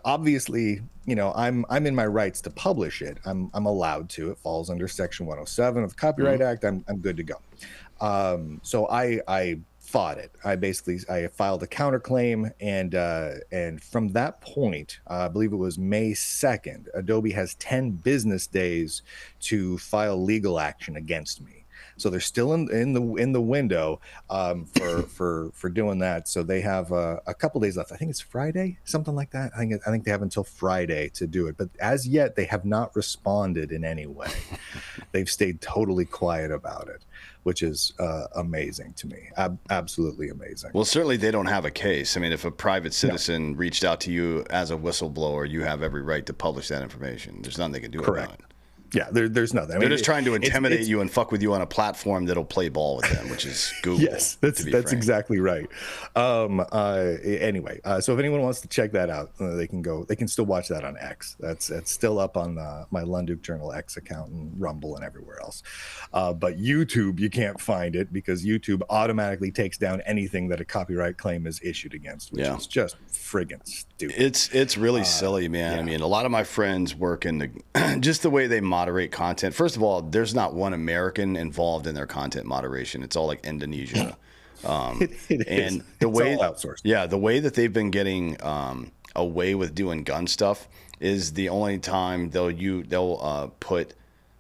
obviously, I'm in my rights to publish it. I'm allowed to. It falls under Section 107 of the Copyright Act. I'm good to go. So I fought it. I filed a counterclaim, and from that point, I believe it was May 2nd, Adobe has 10 business days to file legal action against me. So they're still in the window for doing that. So they have a couple days left. I think it's Friday, something like that. I think they have until Friday to do it. But as yet, they have not responded in any way. They've stayed totally quiet about it, which is amazing to me. Absolutely amazing. Well, certainly they don't have a case. I mean, if a private citizen reached out to you as a whistleblower, you have every right to publish that information. There's nothing they can do about it. Yeah, there's nothing. They're just trying to intimidate you and fuck with you on a platform that'll play ball with them, which is Google. Yes, that's exactly right. Anyway, so if anyone wants to check that out, they can go. They can still watch that on X. That's still up on my Lunduke Journal X account and Rumble and everywhere else. But YouTube, you can't find it because YouTube automatically takes down anything that a copyright claim is issued against, which is just friggin' stupid. It's really silly, man. I mean, a lot of my friends work in the just the way they moderate content. First of all, there's not one American involved in their content moderation. It's all like Indonesia. And the way outsourced. Yeah, the way that they've been getting away with doing gun stuff is the only time they'll put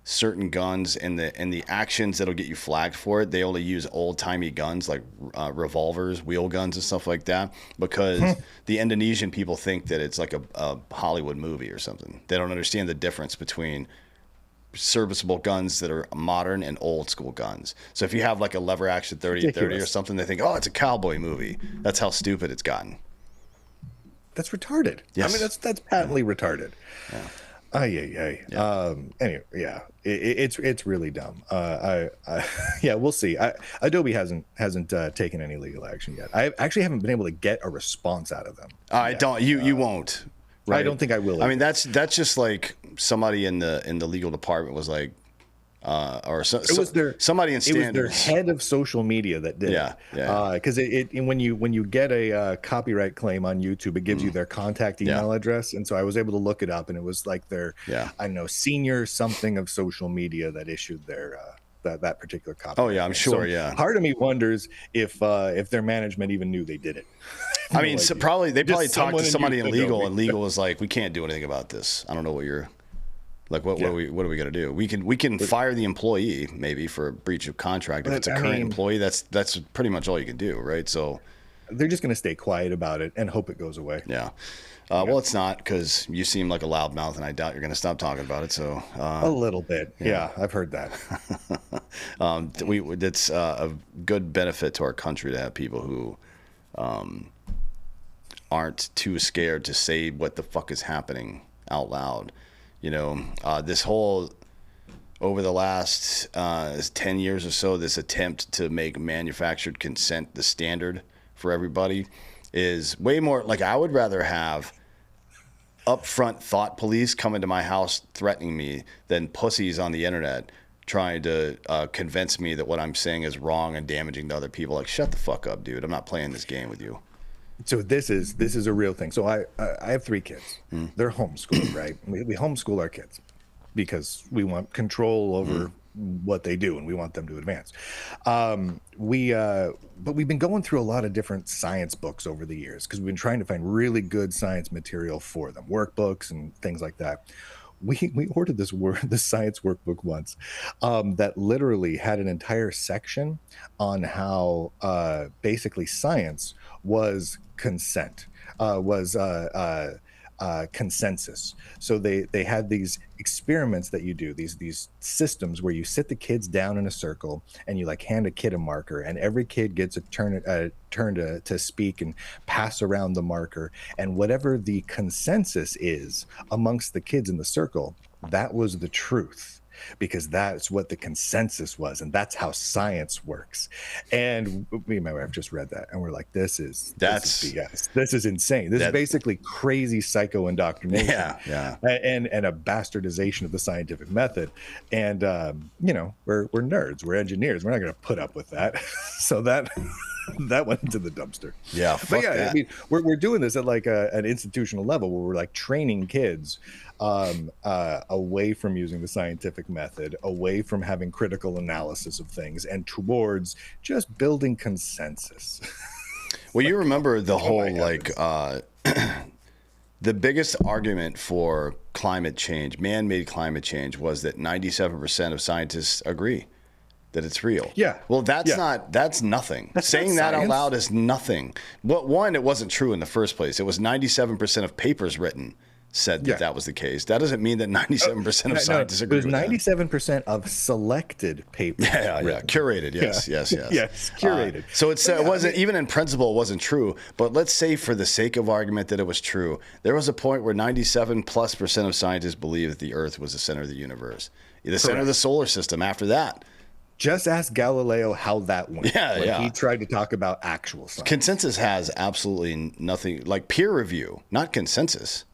certain guns in the actions that'll get you flagged for it. They only use old timey guns like revolvers, wheel guns, and stuff like that because the Indonesian people think that it's like a Hollywood movie or something. They don't understand the difference between serviceable guns that are modern and old school guns. So if you have like a lever action 30-30 or something, they think, oh, it's a cowboy movie. That's how stupid it's gotten. That's retarded. Yes. I mean, that's patently retarded. Yeah. Anyway, yeah, it's really dumb. Yeah, we'll see. Adobe hasn't taken any legal action yet. I actually haven't been able to get a response out of them. You won't. Right? I don't think I will. I mean, that's just like somebody in the legal department was like, somebody in standards. It was their head of social media that did it. Yeah. Because when you get a copyright claim on YouTube, it gives you their contact email address, and so I was able to look it up, and it was like their I don't know, senior something of social media that issued their that particular copy. Oh yeah, I'm sure. So part of me wonders if their management even knew they did it. I mean, they probably talked to somebody in legal, and legal was like, we can't do anything about this. I don't know what you're. Like what are we going to do? We can fire the employee maybe for a breach of contract. If it's a current employee, that's pretty much all you can do, right? So they're just going to stay quiet about it and hope it goes away. Yeah. Well, it's not because you seem like a loudmouth, and I doubt you're going to stop talking about it. So a little bit, yeah, I've heard that. It's a good benefit to our country to have people who aren't too scared to say what the fuck is happening out loud. You know, this whole, over the last 10 years or so, this attempt to make manufactured consent the standard for everybody is way more, like I would rather have upfront thought police come into my house threatening me than pussies on the internet trying to convince me that what I'm saying is wrong and damaging to other people. Like, shut the fuck up, dude. I'm not playing this game with you. So this is a real thing. So I have 3 kids. They're homeschooled, right? We homeschool our kids because we want control over what they do and we want them to advance. But we've been going through a lot of different science books over the years because we've been trying to find really good science material for them, workbooks and things like that. We ordered this science workbook once that literally had an entire section on how basically science was consent, consensus. So they had these experiments that you do, these systems where you sit the kids down in a circle and you like hand a kid a marker, and every kid gets a turn to speak and pass around the marker, and whatever the consensus is amongst the kids in the circle, that was the truth, because that's what the consensus was, and that's how science works. And me and my wife just read that, and we're like, this is BS. This is insane. This is basically crazy psycho indoctrination, and a bastardization of the scientific method. And we're nerds, we're engineers, we're not going to put up with that. So that went into the dumpster. Yeah, but yeah, I mean, we're doing this at like an institutional level where we're like training kids away from using the scientific method, away from having critical analysis of things, and towards just building consensus. Well, you remember the whole the biggest argument for climate change, man-made climate change, was that 97% of scientists agree that it's real. Yeah. Well, that's nothing. Saying that out loud is nothing. But one, it wasn't true in the first place. It was 97% of papers written said that that was the case. That doesn't mean that 97% of scientists agree with that. There's 97% of selected papers. Yeah. Curated. Yes. Yes, curated. So it wasn't, even in principle, it wasn't true. But let's say for the sake of argument that it was true, there was a point where 97+% of scientists believed that the Earth was the center of the universe, the center of the solar system. After that, just ask Galileo how that went. He tried to talk about actual science. Consensus has absolutely nothing, like peer review, not consensus.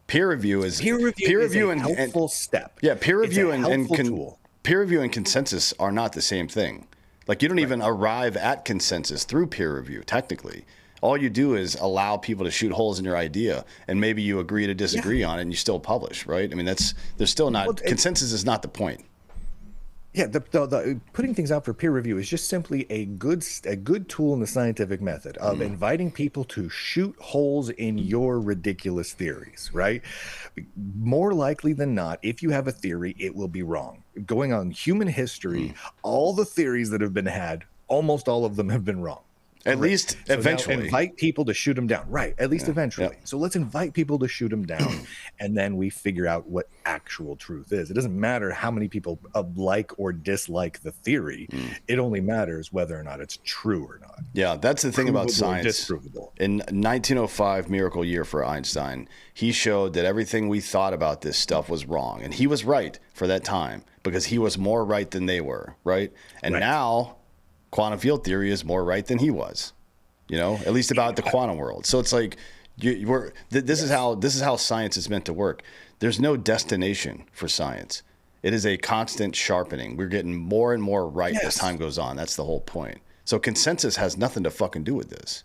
Peer review is a helpful step. Yeah, peer review and consensus are not the same thing. Like you don't even arrive at consensus through peer review. Technically, all you do is allow people to shoot holes in your idea, and maybe you agree to disagree on it, and you still publish. Right? I mean, there's still not consensus is not the point. Yeah, the putting things out for peer review is just simply a good tool in the scientific method of inviting people to shoot holes in your ridiculous theories, right? More likely than not, if you have a theory, it will be wrong. Going on human history, all the theories that have been had, almost all of them have been wrong. At least eventually. Invite people to shoot them down. Right. At least eventually. Yeah. So let's invite people to shoot them down. And then we figure out what actual truth is. It doesn't matter how many people like or dislike the theory. It only matters whether or not it's true or not. Yeah, that's the thing about science. Disprovable. In 1905, miracle year for Einstein, he showed that everything we thought about this stuff was wrong. And he was right for that time because he was more right than they were. Right. And now quantum field theory is more right than he was, at least about the quantum world. So it's like this is how science is meant to work. There's no destination for science. It is a constant sharpening. We're getting more and more right as time goes on. That's the whole point. So consensus has nothing to fucking do with this.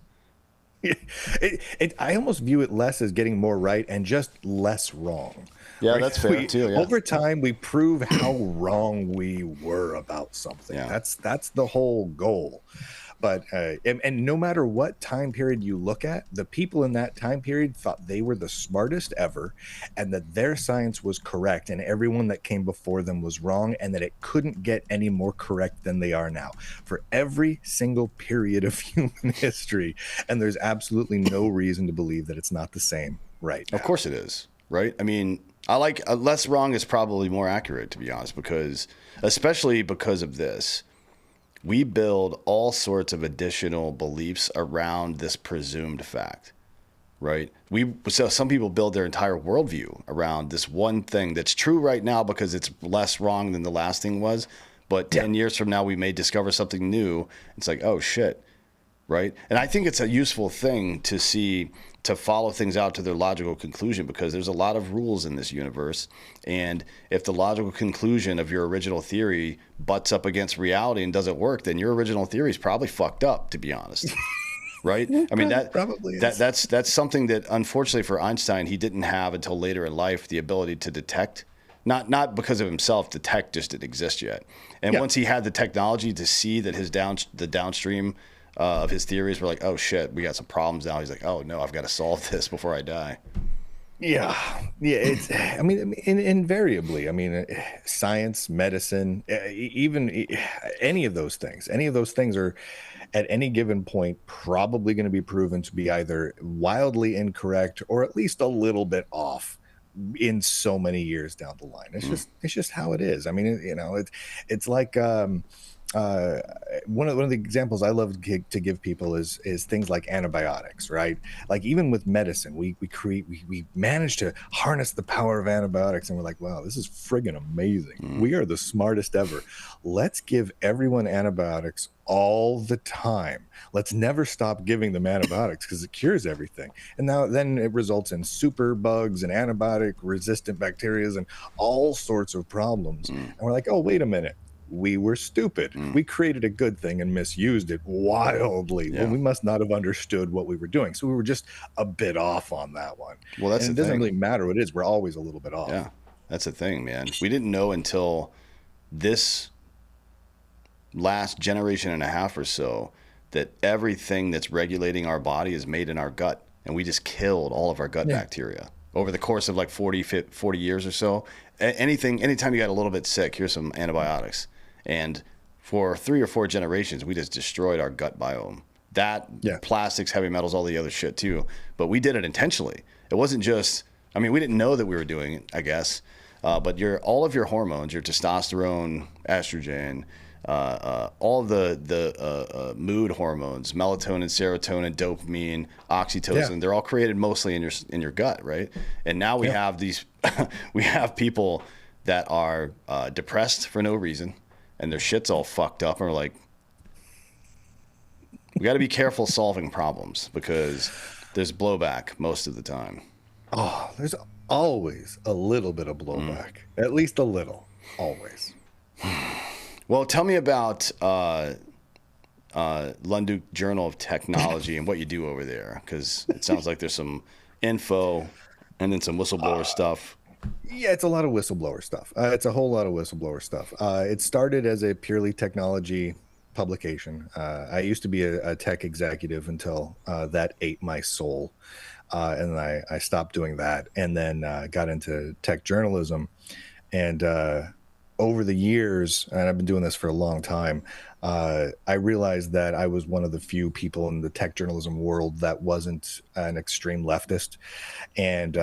I almost view it less as getting more right and just less wrong. Yeah, that's fair too. Yeah. Over time, we prove how wrong we were about something. Yeah. That's the whole goal. But and no matter what time period you look at, the people in that time period thought they were the smartest ever, and that their science was correct, and everyone that came before them was wrong, and that it couldn't get any more correct than they are now for every single period of human history. And there's absolutely no reason to believe that it's not the same right now. Of course it is, right? I mean, I like less wrong is probably more accurate, to be honest, especially because of this. We build all sorts of additional beliefs around this presumed fact, right? So some people build their entire worldview around this one thing that's true right now because it's less wrong than the last thing was. But 10 years from now, we may discover something new. It's like, oh, shit, right? And I think it's a useful thing to follow things out to their logical conclusion because there's a lot of rules in this universe. And if the logical conclusion of your original theory butts up against reality and doesn't work, then your original theory is probably fucked up, to be honest. Right? I mean, that's something that, unfortunately for Einstein, he didn't have until later in life, the ability to detect. Not because of himself, the tech just didn't exist yet. And once he had the technology to see that the downstream of his theories were like, oh shit, we got some problems now. He's like, oh no, I've got to solve this before I die. Yeah. It's, I mean, invariably, I mean, science, medicine, even any of those things are at any given point probably going to be proven to be either wildly incorrect or at least a little bit off in so many years down the line. It's just how it is. I mean, it's like, one of the examples I love to give people is things like antibiotics, right? Like even with medicine, we manage to harness the power of antibiotics, and we're like, wow, this is friggin' amazing. We are the smartest ever. Let's give everyone antibiotics all the time. Let's never stop giving them antibiotics because it cures everything. And then it results in super bugs and antibiotic resistant bacteria and all sorts of problems. And we're like, oh, wait a minute. We were stupid. We created a good thing and misused it wildly. Well, we must not have understood what we were doing. So we were just a bit off on that one. Well, it doesn't really matter what it is. We're always a little bit off. Yeah, that's the thing, man. We didn't know until this last generation and a half or so that everything that's regulating our body is made in our gut. And we just killed all of our gut bacteria over the course of like 40 years or so. Anytime you got a little bit sick, here's some antibiotics. And for 3 or 4 generations, we just destroyed our gut biome. Plastics, heavy metals, all the other shit too. But we did it intentionally. It wasn't just, I mean, we didn't know that we were doing it, I guess. But all of your hormones, your testosterone, estrogen, all the mood hormones, melatonin, serotonin, dopamine, oxytocin, they're all created mostly in your gut, right? And now we have these, we have people that are depressed for no reason, and their shit's all fucked up, and we're like, we got to be careful solving problems because there's blowback most of the time. Oh, there's always a little bit of blowback, at least a little, always. Well, tell me about Lunduke Journal of Technology and what you do over there, because it sounds like there's some info and then some whistleblower stuff. Yeah, it's a lot of whistleblower stuff. It's a whole lot of whistleblower stuff. It started as a purely technology publication. I used to be a tech executive until that ate my soul. And then I stopped doing that and then got into tech journalism. And over the years, and I've been doing this for a long time, I realized that I was one of the few people in the tech journalism world that wasn't an extreme leftist. And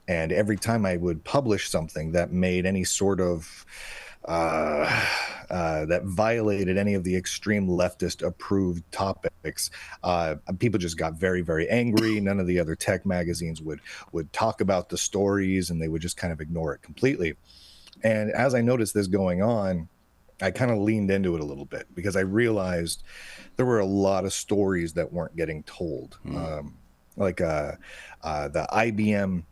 every time I would publish something that made any sort of that violated any of the extreme leftist approved topics, people just got very, very angry. None of the other tech magazines would talk about the stories, and they would just kind of ignore it completely. And as I noticed this going on, I kind of leaned into it a little bit because I realized there were a lot of stories that weren't getting told. Like the IBM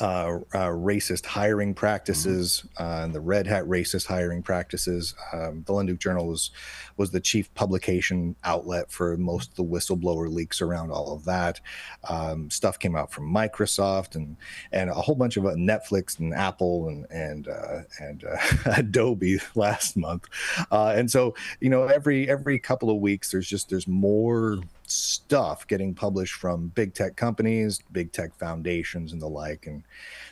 racist hiring practices, and the Red Hat racist hiring practices. The Lunduke Journal was the chief publication outlet for most of the whistleblower leaks around all of that. Stuff came out from Microsoft and a whole bunch of Netflix and Apple and Adobe last month. And so, you know, every couple of weeks, there's more stuff getting published from big tech companies, big tech foundations, and the like. And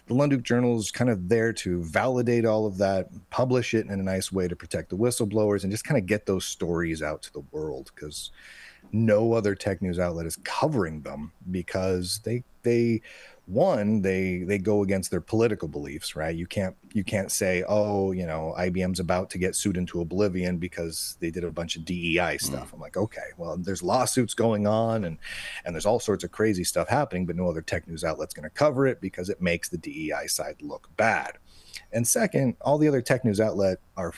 the Lunduke Journal is kind of there to validate all of that, publish it in a nice way to protect the whistleblowers, and just kind of get those stories out to the world, because no other tech news outlet is covering them, because they go against their political beliefs, right? You can't say, oh, you know, IBM's about to get sued into oblivion because they did a bunch of DEI stuff. I'm like, okay, well, there's lawsuits going on and there's all sorts of crazy stuff happening, but no other tech news outlet's going to cover it because it makes the DEI side look bad. And second, all the other tech news outlets are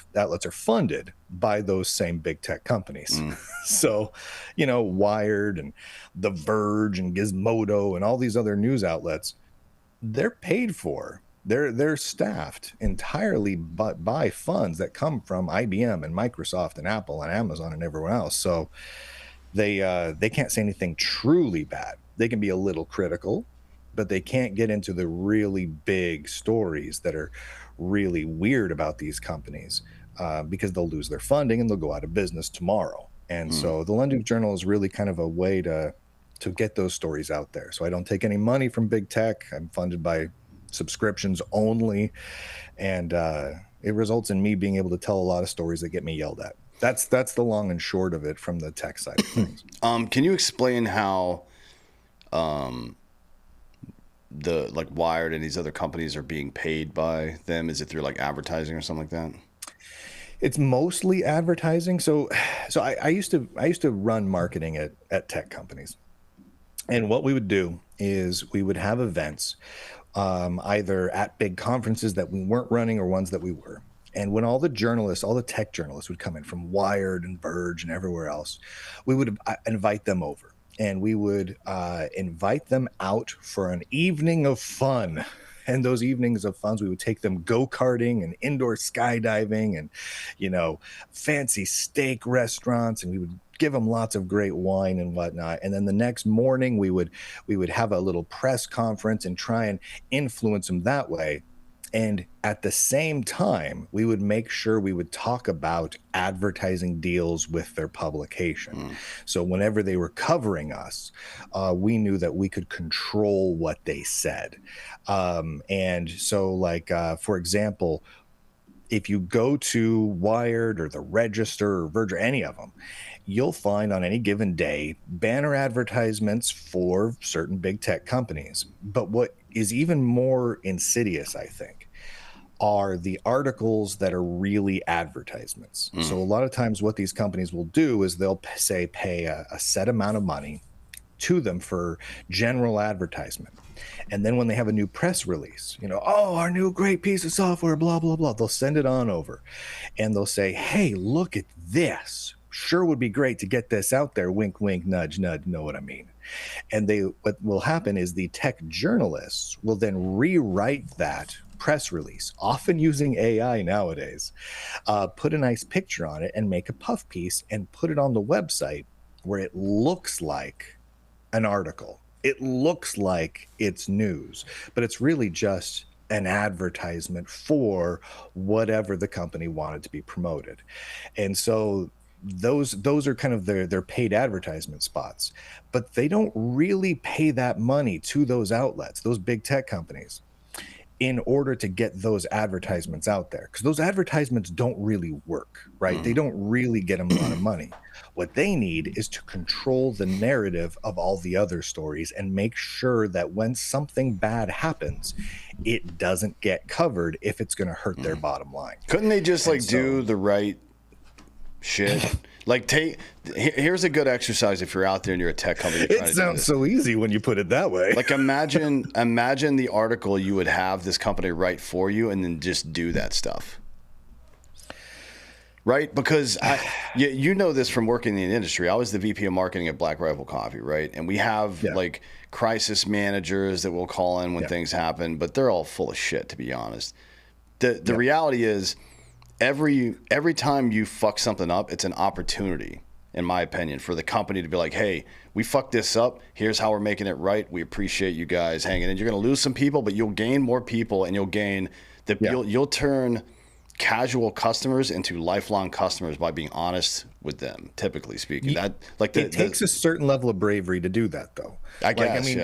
funded by those same big tech companies. So, you know, Wired and The Verge and Gizmodo and all these other news outlets, they're paid for. They're staffed entirely by funds that come from IBM and Microsoft and Apple and Amazon and everyone else. So they can't say anything truly bad. They can be a little critical, but they can't get into the really big stories that are really weird about these companies, because they'll lose their funding and they'll go out of business tomorrow. And so the Lunduke Journal is really kind of a way to get those stories out there. So I don't take any money from big tech. I'm funded by subscriptions only. And it results in me being able to tell a lot of stories that get me yelled at. That's the long and short of it from the tech side of things. Can you explain how the like Wired and these other companies are being paid by them? Is it through like advertising or something like that? It's mostly advertising. So I used to run marketing at tech companies, and what we would do is we would have events, either at big conferences that we weren't running or ones that we were. And when all the tech journalists would come in from Wired and Verge and everywhere else, we would invite them over. And we would invite them out for an evening of fun. And those evenings of fun, we would take them go-karting and indoor skydiving and, you know, fancy steak restaurants. And we would give them lots of great wine and whatnot. And then the next morning, we would have a little press conference and try and influence them that way. And at the same time, we would make sure we would talk about advertising deals with their publication. So whenever they were covering us, we knew that we could control what they said. And so, like, for example, if you go to Wired or the Register or Verge or any of them, you'll find on any given day banner advertisements for certain big tech companies. But what is even more insidious, I think, are the articles that are really advertisements. So a lot of times what these companies will do is they'll say pay a set amount of money to them for general advertisement. And then when they have a new press release, oh, our new great piece of software, blah, blah, blah, they'll send it on over and they'll say, hey, look at this. Sure would be great to get this out there. Wink, wink, nudge, nudge. Know what I mean? And what will happen is the tech journalists will then rewrite that press release, often using AI nowadays, put a nice picture on it and make a puff piece and put it on the website where it looks like an article. It looks like it's news, but it's really just an advertisement for whatever the company wanted to be promoted. And so those are kind of their paid advertisement spots, but they don't really pay that money to those outlets, those big tech companies, in order to get those advertisements out there, because those advertisements don't really work, right? They don't really get them a lot of money. What they need is to control the narrative of all the other stories and make sure that when something bad happens, it doesn't get covered if it's going to hurt their bottom line. Couldn't they just do the right shit? Like, here's a good exercise if you're out there and you're a tech company. It sounds so easy when you put it that way. Like, imagine the article you would have this company write for you and then just do that stuff. Right? Because you know this from working in the industry. I was the VP of marketing at Black Rifle Coffee, right? And we have like crisis managers that will call in when things happen, but they're all full of shit, to be honest. The reality is, every time you fuck something up, it's an opportunity, in my opinion, for the company to be like, hey, we fucked this up. Here's how we're making it right. We appreciate you guys hanging in. You're going to lose some people, but you'll gain more people, and you'll turn casual customers into lifelong customers by being honest with them, typically speaking. It takes a certain level of bravery to do that, though. I guess,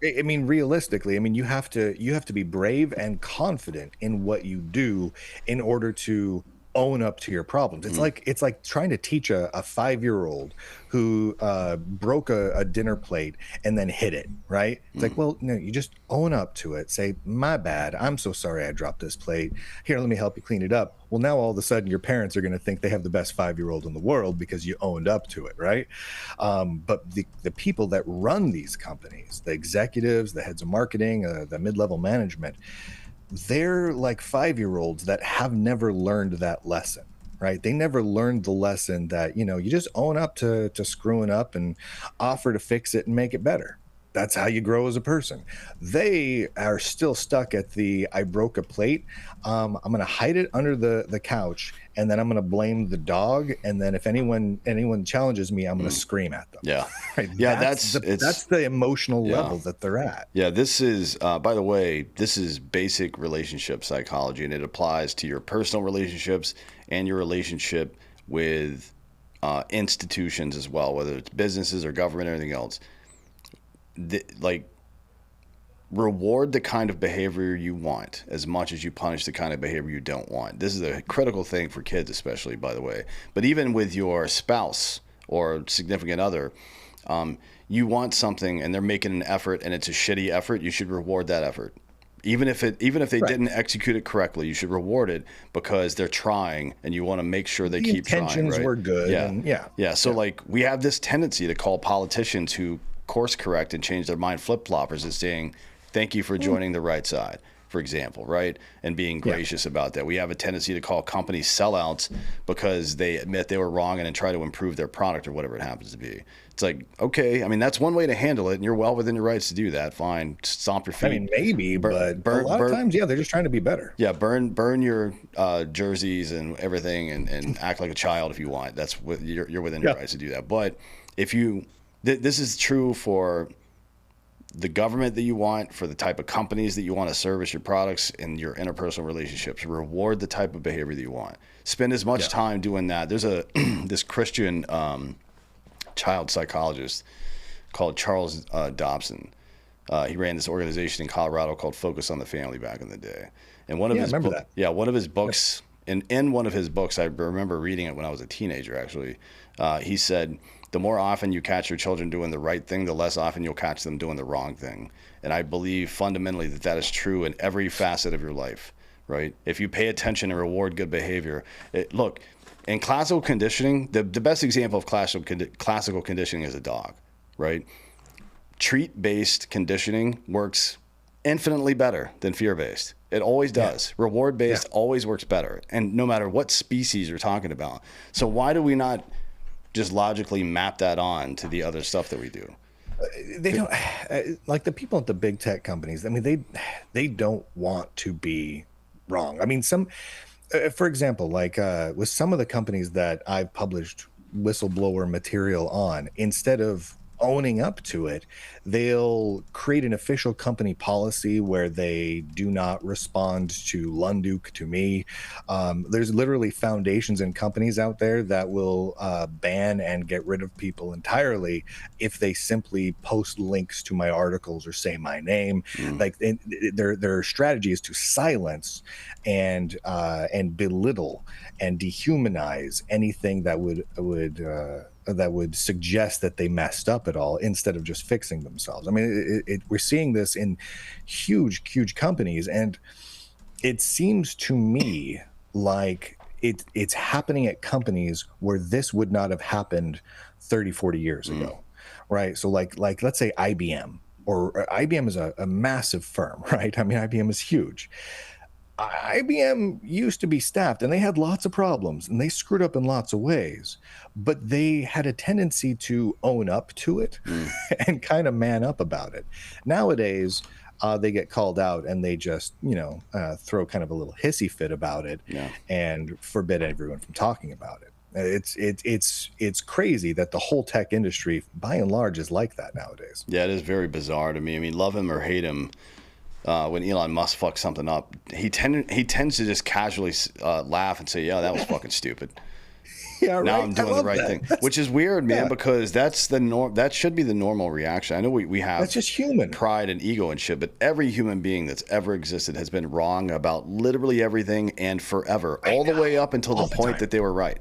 I mean, realistically, you have to be brave and confident in what you do in order to own up to your problems. It's like trying to teach a 5-year-old who broke a dinner plate and then hit it, right? It's like, well, no, you just own up to it. Say, my bad. I'm so sorry I dropped this plate. Here, let me help you clean it up. Well, now all of a sudden your parents are going to think they have the best 5-year-old in the world because you owned up to it, right? But the people that run these companies, the executives, the heads of marketing, the mid-level management, they're like 5-year-olds that have never learned that lesson, right? They never learned the lesson that, you just own up to screwing up and offer to fix it and make it better. That's how you grow as a person. They are still stuck at I broke a plate. I'm going to hide it under the couch, and then I'm going to blame the dog. And then if anyone challenges me, I'm going to scream at them. Yeah. Right? Yeah. That's the emotional level that they're at. Yeah. This is, by the way, this is basic relationship psychology, and it applies to your personal relationships and your relationship with institutions as well, whether it's businesses or government or anything else. Reward the kind of behavior you want as much as you punish the kind of behavior you don't want. This is a critical thing for kids, especially, by the way. But even with your spouse or significant other, you want something and they're making an effort and it's a shitty effort, you should reward that effort. Even if they didn't execute it correctly, you should reward it because they're trying and you want to make sure they keep trying. Intentions were good. Yeah. So we have this tendency to call politicians who course correct and change their mind flip-floppers as saying, thank you for joining the right side, for example, right? And being gracious about that. We have a tendency to call companies sellouts because they admit they were wrong and then try to improve their product or whatever it happens to be. It's like, okay, that's one way to handle it, and you're well within your rights to do that. Fine, stomp your feet. Maybe, but a lot of times, they're just trying to be better. Yeah, burn your jerseys and everything and act like a child if you want. That's what you're within your rights to do that. But if you... This is true for the government that you want, for the type of companies that you want to service your products, and your interpersonal relationships. Reward the type of behavior that you want. Spend as much time doing that. There's this Christian child psychologist called Charles Dobson. He ran this organization in Colorado called Focus on the Family back in the day. And one of his books in one of his books, I remember reading it when I was a teenager, actually. He said, the more often you catch your children doing the right thing, the less often you'll catch them doing the wrong thing. And I believe fundamentally that that is true in every facet of your life, right? If you pay attention and reward good behavior, look, in classical conditioning, the best example of classical conditioning is a dog, right? Treat-based conditioning works infinitely better than fear-based. It always does. Yeah. Reward-based always works better, and no matter what species you're talking about. So why do we not just logically map that on to the other stuff that we do? They don't like the people at the big tech companies. I mean, they don't want to be wrong. I mean, for example, like with some of the companies that I've published whistleblower material on, instead of owning up to it, they'll create an official company policy where they do not respond to Lunduke, to me. There's literally foundations and companies out there that will ban and get rid of people entirely if they simply post links to my articles or say my name. Like their strategy is to silence and belittle and dehumanize anything that would suggest that they messed up at all, instead of just fixing themselves. I mean, we're seeing this in huge companies, and it seems to me like it's happening at companies where this would not have happened 30, 40 years ago, right? So like let's say IBM, or IBM is a massive firm, right? I mean, IBM is huge. IBM used to be staffed, and they had lots of problems, and they screwed up in lots of ways, but they had a tendency to own up to it and kind of man up about it. Nowadays, they get called out and they just, throw kind of a little hissy fit about it and forbid everyone from talking about it. It's crazy that the whole tech industry, by and large, is like that nowadays. Yeah, it is very bizarre to me. I mean, love him or hate him, when Elon Musk fucks something up, he tends to just casually laugh and say, "Yeah, that was fucking stupid." Yeah, right. Now I'm doing the right thing, which is weird, man, because that's the norm. That should be the normal reaction. I know we have that's just human pride and ego and shit, but every human being that's ever existed has been wrong about literally everything and forever, all the way up until the point that they were right.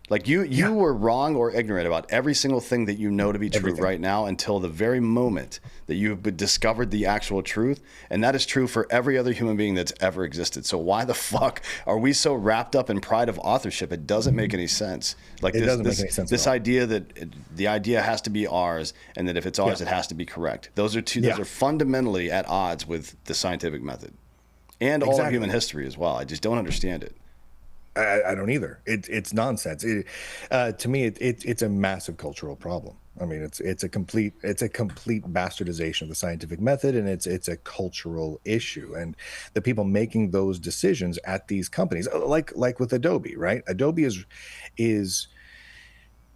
Like you were wrong or ignorant about every single thing that you know to be true right now until the very moment that you've discovered the actual truth. And that is true for every other human being that's ever existed. So why the fuck are we so wrapped up in pride of authorship? It doesn't make any sense. Like it doesn't make any sense. This idea that the idea has to be ours, and that if it's ours, it has to be correct. Those are those are fundamentally at odds with the scientific method and all of human history as well. I just don't understand it. I don't either. It's nonsense. To me, it's a massive cultural problem. I mean, it's a complete bastardization of the scientific method, and it's a cultural issue. And the people making those decisions at these companies, like with Adobe, right? Adobe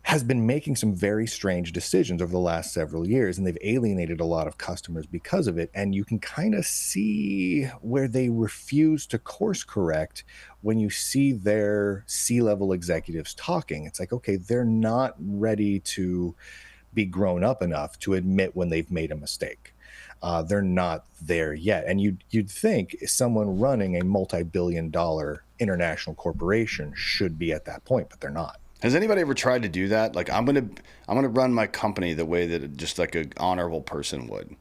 has been making some very strange decisions over the last several years, and they've alienated a lot of customers because of it. And you can kind of see where they refuse to course correct when you see their C-level executives talking. It's like, okay, they're not ready to be grown up enough to admit when they've made a mistake. They're not there yet. And you'd think someone running a multi-billion-dollar international corporation should be at that point, but they're not. Has anybody ever tried to do that? Like, I'm gonna run my company the way that just like an honorable person would.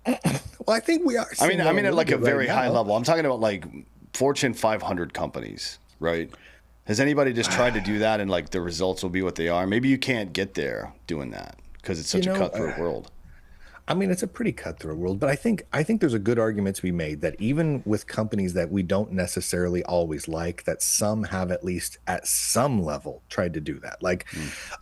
Well, I think we are. I mean, at like a very high level. I'm talking about like Fortune 500 companies, right? Has anybody just tried to do that, and like the results will be what they are? Maybe you can't get there doing that because it's such a cutthroat world. I mean, it's a pretty cutthroat world, but I think there's a good argument to be made that even with companies that we don't necessarily always like, that some have at least at some level tried to do that. Like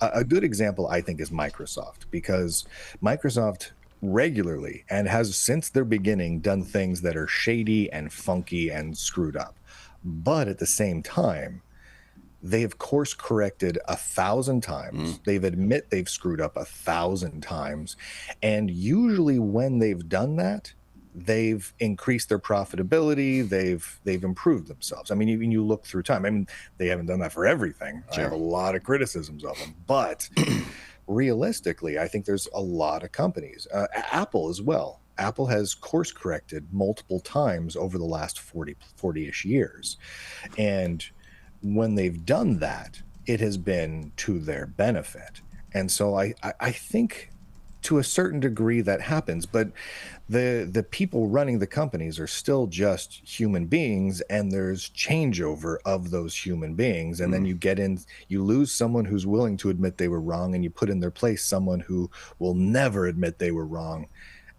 a good example, I think, is Microsoft, because Microsoft regularly and has since their beginning done things that are shady and funky and screwed up. But at the same time, they have course corrected 1,000 times. They've admit they've screwed up 1,000 times. And usually when they've done that, they've increased their profitability. They've improved themselves. I mean, even you look through time. I mean, they haven't done that for everything. Sure. I have a lot of criticisms of them. But realistically, I think there's a lot of companies. Apple as well. Apple has course corrected multiple times over the last 40-ish years. And when they've done that, it has been to their benefit. And so I think to a certain degree that happens, but the people running the companies are still just human beings, and there's changeover of those human beings. And then you lose someone who's willing to admit they were wrong, and you put in their place someone who will never admit they were wrong.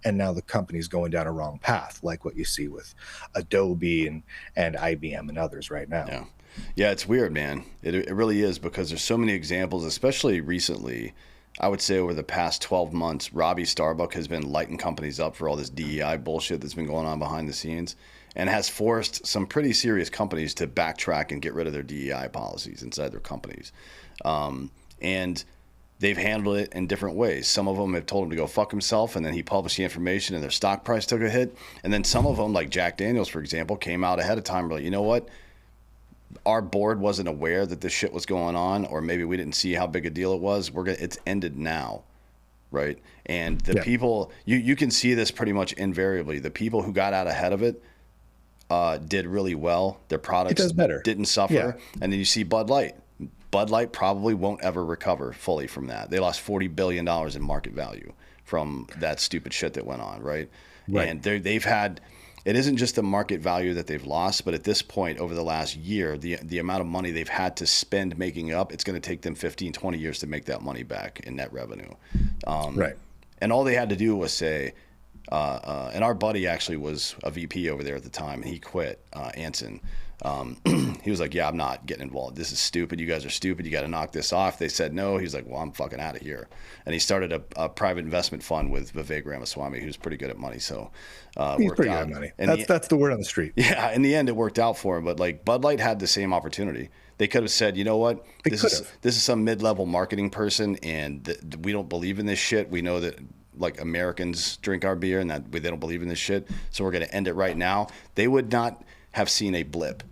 And now the company's going down a wrong path, like what you see with Adobe and IBM and others right now. Yeah, it's weird, man. It really is, because there's so many examples, especially recently. I would say over the past 12 months, Robbie Starbuck has been lighting companies up for all this DEI bullshit that's been going on behind the scenes, and has forced some pretty serious companies to backtrack and get rid of their DEI policies inside their companies. And they've handled it in different ways. Some of them have told him to go fuck himself, and then he published the information and their stock price took a hit. And then some of them, like Jack Daniels, for example, came out ahead of time and were like, you know what? Our board wasn't aware that this shit was going on, or maybe we didn't see how big a deal it was. It's ended now, right? And the people, you can see this pretty much invariably. The people who got out ahead of it did really well. Their products didn't suffer. Yeah. And then you see Bud Light. Bud Light probably won't ever recover fully from that. They lost $40 billion in market value from that stupid shit that went on, right? And they've had... It isn't just the market value that they've lost, but at this point, over the last year, the amount of money they've had to spend making it up, it's going to take them 15, 20 years to make that money back in net revenue. And all they had to do was say, and our buddy actually was a VP over there at the time, and he quit, Anson. He was like, yeah, I'm not getting involved. This is stupid. You guys are stupid. You got to knock this off. They said no. He was like, well, I'm fucking out of here. And he started a private investment fund with Vivek Ramaswamy, who's pretty good at money. So he's pretty good at money. That's the word on the street. Yeah, in the end, it worked out for him. But like Bud Light had the same opportunity. They could have said, you know what, this is some mid-level marketing person, and we don't believe in this shit. We know that like Americans drink our beer, and that they don't believe in this shit. So we're going to end it right now. They would not have seen a blip.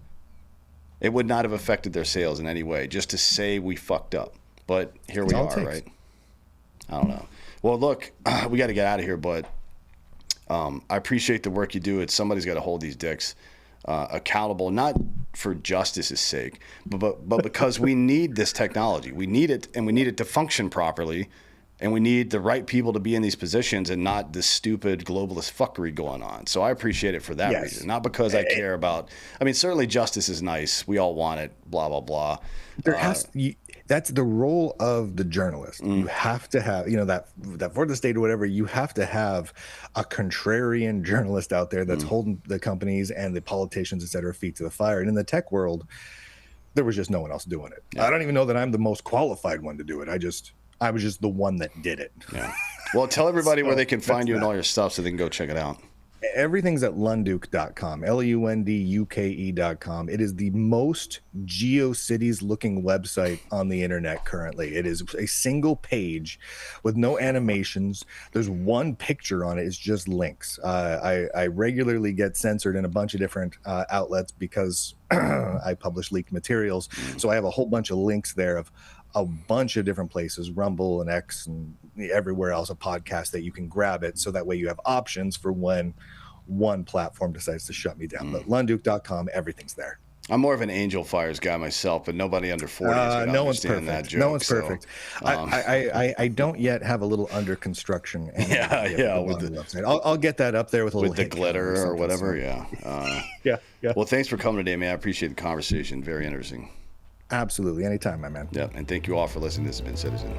It would not have affected their sales in any way, just to say we fucked up. But here we are, right? I don't know. Well, look, we got to get out of here, but I appreciate the work you do. Somebody's got to hold these dicks accountable, not for justice's sake, but because we need this technology. We need it, and we need it to function properly. And we need the right people to be in these positions, and not this stupid globalist fuckery going on. So I appreciate it for that reason, not because I care about. I mean, certainly justice is nice. We all want it. Blah blah blah. That's the role of the journalist. You have to have, that for the state or whatever. You have to have a contrarian journalist out there that's holding the companies and the politicians, et cetera, feet to the fire. And in the tech world, there was just no one else doing it. I don't even know that I'm the most qualified one to do it. I was just the one that did it. Yeah. Well, tell everybody where they can find you and all your stuff so they can go check it out. Everything's at lunduke.com, LUNDUKE.com. It is the most GeoCities looking website on the internet currently. It is a single page with no animations. There's one picture on it. It's just links. I regularly get censored in a bunch of different outlets because I publish leaked materials. So I have a whole bunch of links there of a bunch of different places, Rumble and X and everywhere else, a podcast that you can grab it. So that way you have options for when one platform decides to shut me down. But lunduke.com, everything's there. I'm more of an Angel Fires guy myself, but nobody under 40 is going to understand that joke. No one's perfect. I don't yet have a little under construction. Yeah. With the website. I'll get that up there with a little the glitter or whatever. Yeah. Well, thanks for coming today, man. I appreciate the conversation. Very interesting. Absolutely. Anytime, my man. Yeah. And thank you all for listening. This has been Citizen.